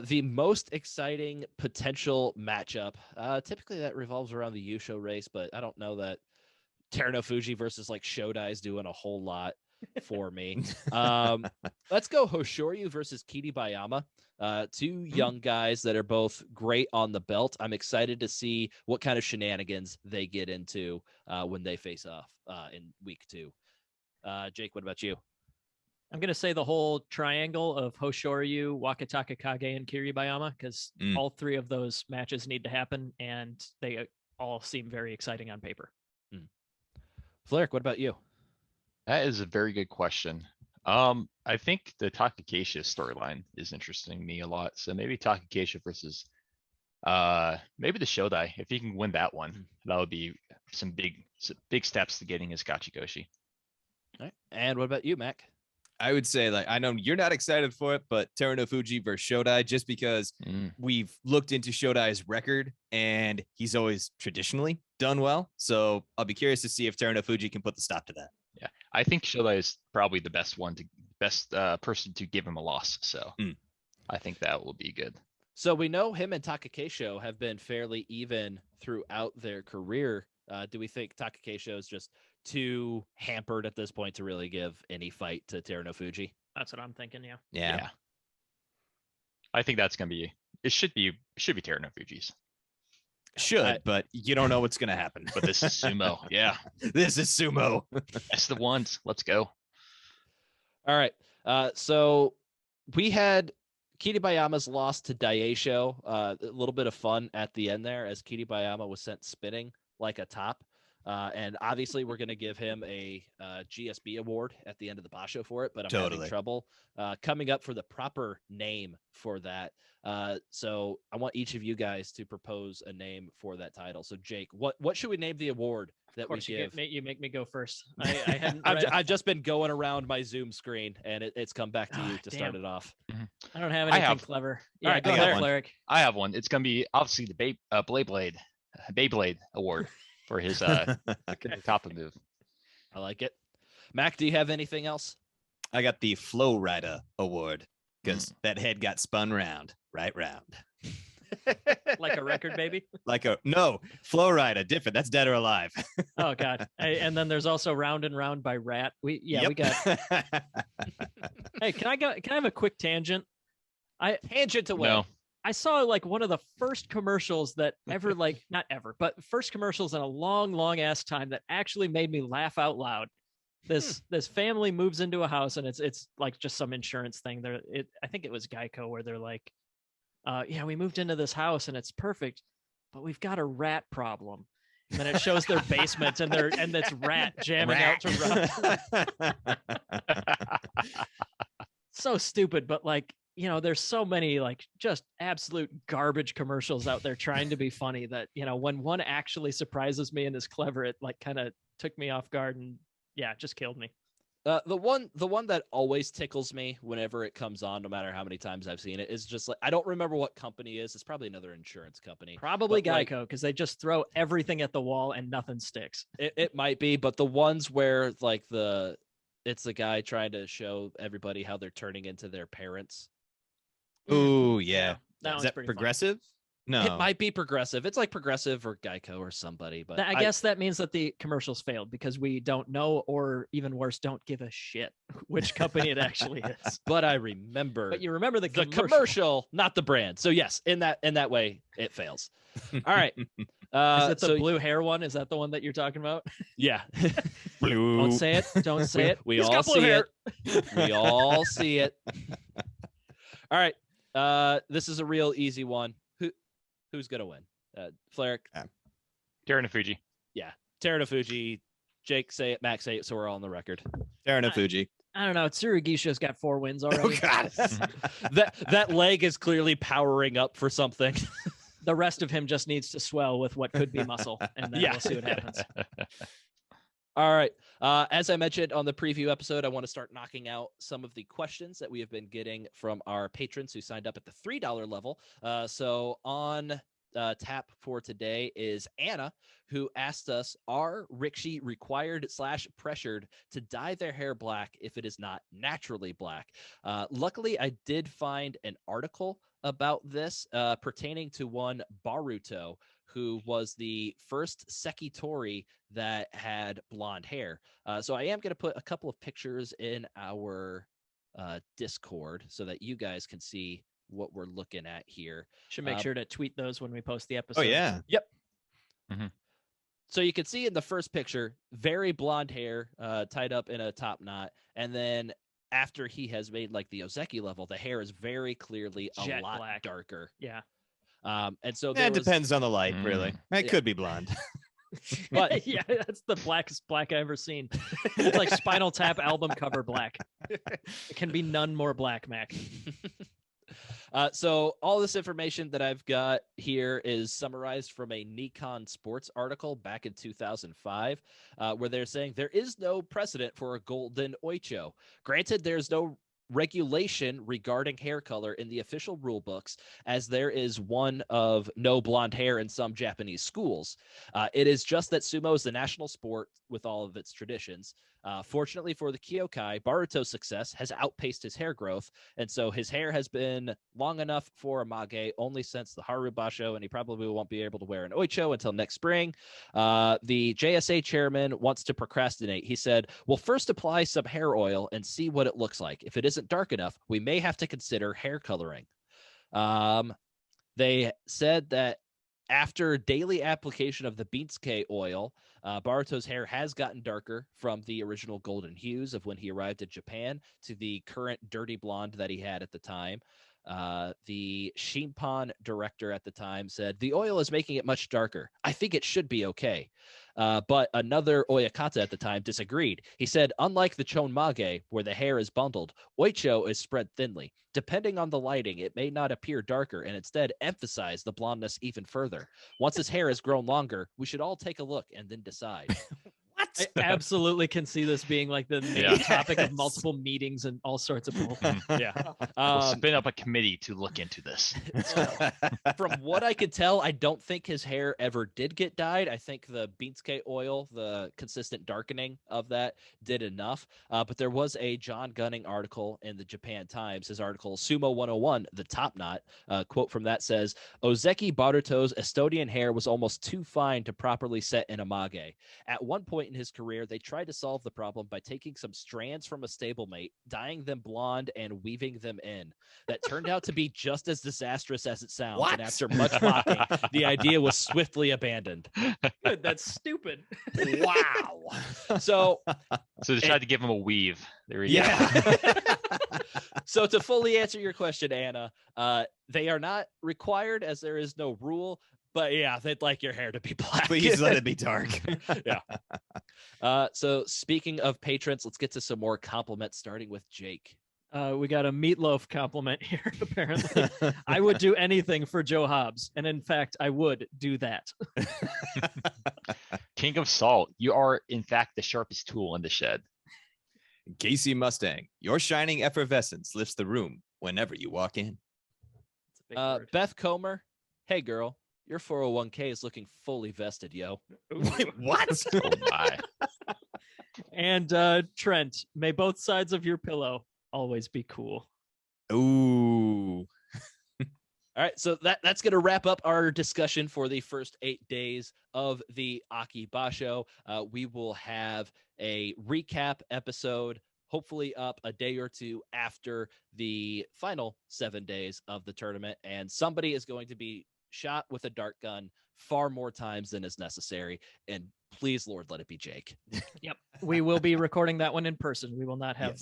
The most exciting potential matchup. Typically that revolves around the Yusho race, but I don't know that Teruno Fuji versus like Shodai is doing a whole lot for me. Let's go Hoshuryu versus Kiribayama. 2 young guys that are both great on the belt. I'm excited to see what kind of shenanigans they get into when they face off in week 2. Jake, what about you? I'm going to say the whole triangle of Hoshuryu, Wakataka Kage, and Kiribayama, because all 3 of those matches need to happen, and they all seem very exciting on paper. Flaric, what about you? That is a very good question. I think the Takakesho storyline is interesting me a lot. So maybe Takakesho versus maybe the Shodai. If he can win that one, that would be some big steps to getting his Gachigoshi. All right. And what about you, Mac? I would say, like, I know you're not excited for it, but Teruno Fuji versus Shodai, just because we've looked into Shodai's record and he's always traditionally done well. So I'll be curious to see if Teruno Fuji can put the stop to that. Yeah, I think Shodai is probably the best person to give him a loss. So I think that will be good. So we know him and Takakesho have been fairly even throughout their career. Do we think Takakesho is just too hampered at this point to really give any fight to Teruno Fuji? That's what I'm thinking, yeah. Yeah. I think that's gonna be. It should be Teruno Fuji's. But you don't know what's gonna happen. But this is sumo. Yeah, This is sumo. that's the ones. Let's go. All right. So we had Kiribayama's loss to Daisho. A little bit of fun at the end there as Kiribayama was sent spinning like a top. And obviously, we're going to give him a GSB award at the end of the basho for it, but I'm having Totally. trouble coming up for the proper name for that. So I want each of you guys to propose a name for that title. So Jake, what should we name the award that Of we course, give? you make me go first. I hadn't. I've just been going around my Zoom screen, and it's come back to you to start Damn. it off. I don't have I anything have- clever. All right, go I got ahead, one. Cleric. I have one. It's gonna be obviously the Beyblade Award for his top move. I like it. Mac, do you have anything else? I got the Flow Rider Award because that head got spun round, right round. Like a record, baby. Like no, Flow Rider, different. That's Dead or Alive. Oh God. And then there's also Round and Round by Rat. We got. Hey, can I have a quick tangent? Tangent away. No. I saw like one of the first commercials that ever not ever, but first commercials in a long ass time that actually made me laugh out loud. This family moves into a house and it's like just some insurance thing. I think it was Geico where they're like, yeah, we moved into this house and it's perfect, but we've got a rat problem. And then it shows their basement and it's rat jamming out to run. So stupid, but like, there's so many like just absolute garbage commercials out there trying to be funny that, when one actually surprises me and is clever, it like kind of took me off guard and yeah, it just killed me. The one that always tickles me whenever it comes on, no matter how many times I've seen it, is just like, I don't remember what company it is. It's probably another insurance company. Probably But, like, Geico, because they just throw everything at the wall and nothing sticks. It might be, but the ones where like it's the guy trying to show everybody how they're turning into their parents. Ooh, yeah. That Is one's that pretty funny. Progressive? No. It might be Progressive. It's like Progressive or Geico or somebody, but I guess that means that the commercials failed because we don't know, or even worse, don't give a shit which company it actually is. But I remember. But you remember the the commercial. commercial, not the brand. So yes, in that way, it fails. All right. Is it the so, blue hair one? Is that the one that you're talking about? Yeah. Blue. Don't say it. Don't say it. We He's all got blue see hair. it. We all see it. All right. This is a real easy one. Who's gonna win? Fleric. Darren Fuji. Teruno Fuji. Jake, say it. Max, say it. So we're all on the record. Teruno Fuji. I don't know. Tsurugisho's got 4 wins Oh, already. God. that leg is clearly powering up for something. The rest of him just needs to swell with what could be muscle, and then Yeah. we'll see what happens. All right. As I mentioned on the preview episode, I want to start knocking out some of the questions that we have been getting from our patrons who signed up at the $3 level. So on tap for today is Anna, who asked us, are Rikishi required / pressured to dye their hair black if it is not naturally black? Luckily, I did find an article about this pertaining to one Baruto, who was the first Sekitori that had blonde hair. So I am going to put a couple of pictures in our Discord so that you guys can see what we're looking at here. Should make sure to tweet those when we post the episode. Oh, yeah. So you can see in the first picture, very blonde hair, tied up in a top knot. And then after he has made like the Ozeki level, the hair is very clearly a Jet lot black. darker. Yeah. And so It there was, depends on the light, really. It Yeah. could be blonde. But- yeah, that's the blackest black I've ever seen. It's like Spinal Tap album cover black. It can be none more black, Mac. So all this information that I've got here is summarized from a Nikon Sports article back in 2005, where they're saying there is no precedent for a golden oicho. Granted, there's no regulation regarding hair color in the official rule books, as there is one of no blonde hair in some Japanese schools. It is just that sumo is the national sport with all of its traditions. Fortunately for the Kyokai, Baruto's success has outpaced his hair growth, and so his hair has been long enough for a mage only since the Haru Basho, and he probably won't be able to wear an oicho until next spring. The JSA chairman wants to procrastinate. He said, we'll first apply some hair oil and see what it looks like. If it isn't dark enough, we may have to consider hair coloring. They said that after daily application of the Beetsuke oil, Baruto's hair has gotten darker from the original golden hues of when he arrived in Japan to the current dirty blonde that he had at the time. The Shinpan director at the time said, the oil is making it much darker. I think it should be okay. But another Oyakata at the time disagreed. He said, unlike the Chonmage, where the hair is bundled, Oicho is spread thinly. Depending on the lighting, it may not appear darker and instead emphasize the blondness even further. Once his hair has grown longer, we should all take a look and then decide. I absolutely can see this being like the main topic of multiple meetings and all sorts of bull. Yeah. We'll spin up a committee to look into this. From what I could tell, I don't think his hair ever did get dyed. I think the Beansuke oil, the consistent darkening of that, did enough. But there was a John Gunning article in the Japan Times, his article, Sumo 101, The Top Knot. Quote from that says, Ozeki Baruto's Estonian hair was almost too fine to properly set in a mage. At one point in his career, they tried to solve the problem by taking some strands from a stablemate, dyeing them blonde, and weaving them in. That turned out to be just as disastrous as it sounds. What? And after much mocking, the idea was swiftly abandoned. Good, that's stupid. Wow. So they tried to give him a weave. There we go. Yeah. So to fully answer your question, Anna, they are not required as there is no rule. But yeah, they'd like your hair to be black. Please let it be dark. Yeah. So speaking of patrons, let's get to some more compliments, starting with Jake. We got a meatloaf compliment here, apparently. I would do anything for Joe Hobbs. And in fact, I would do that. King of Salt, you are in fact the sharpest tool in the shed. Casey Mustang, your shining effervescence lifts the room whenever you walk in. It's a big word. Beth Comer, hey girl, your 401k is looking fully vested, yo. Wait, what? Oh my. And Trent, may both sides of your pillow always be cool. Ooh. All right, so that's going to wrap up our discussion for the first 8 days of the Aki Basho. We will have a recap episode, hopefully up a day or two after the final 7 days of the tournament, and somebody is going to be shot with a dart gun far more times than is necessary, and please, Lord, let it be Jake. Yep. We will be recording that one in person. We will not have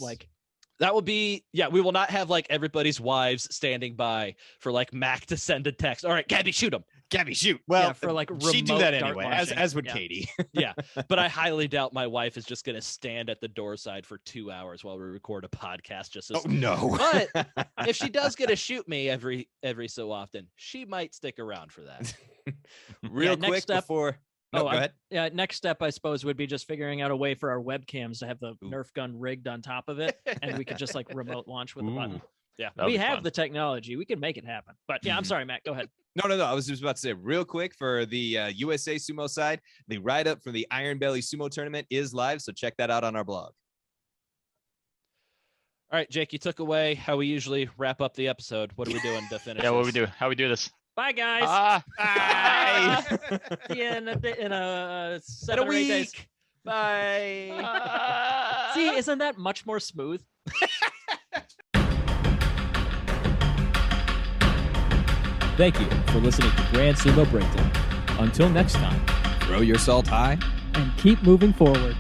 That will be, we will not have like everybody's wives standing by for like Mac to send a text. All right, Gabby, shoot him. Gabby, shoot. Well, for like she'd do remote that dart anyway, launching. as would Yeah. Katie. Yeah, but I highly doubt my wife is just going to stand at the door side for 2 hours while we record a podcast. Just as, Oh, no. But if she does get to shoot me every so often, she might stick around for that. Real next quick step- before... No, go ahead. Yeah, next step, I suppose, would be just figuring out a way for our webcams to have the Nerf gun rigged on top of it, and we could just like remote launch with a button. Yeah, That'd We be have fun. the technology. We can make it happen. But yeah, I'm sorry, Matt. Go ahead. No. I was just about to say real quick for the USA Sumo side, the write-up for the Iron Belly Sumo tournament is live, so check that out on our blog. All right, Jake, you took away how we usually wrap up the episode. What are we doing to finish? Yeah, what do we this? do? How we do this? Bye, guys. Bye. See you in a 7 In a or 8 days. week. Bye. See, isn't that much more smooth? Thank you for listening to Grand Sumo Breakdown. Until next time, Throw your salt high. And keep moving forward.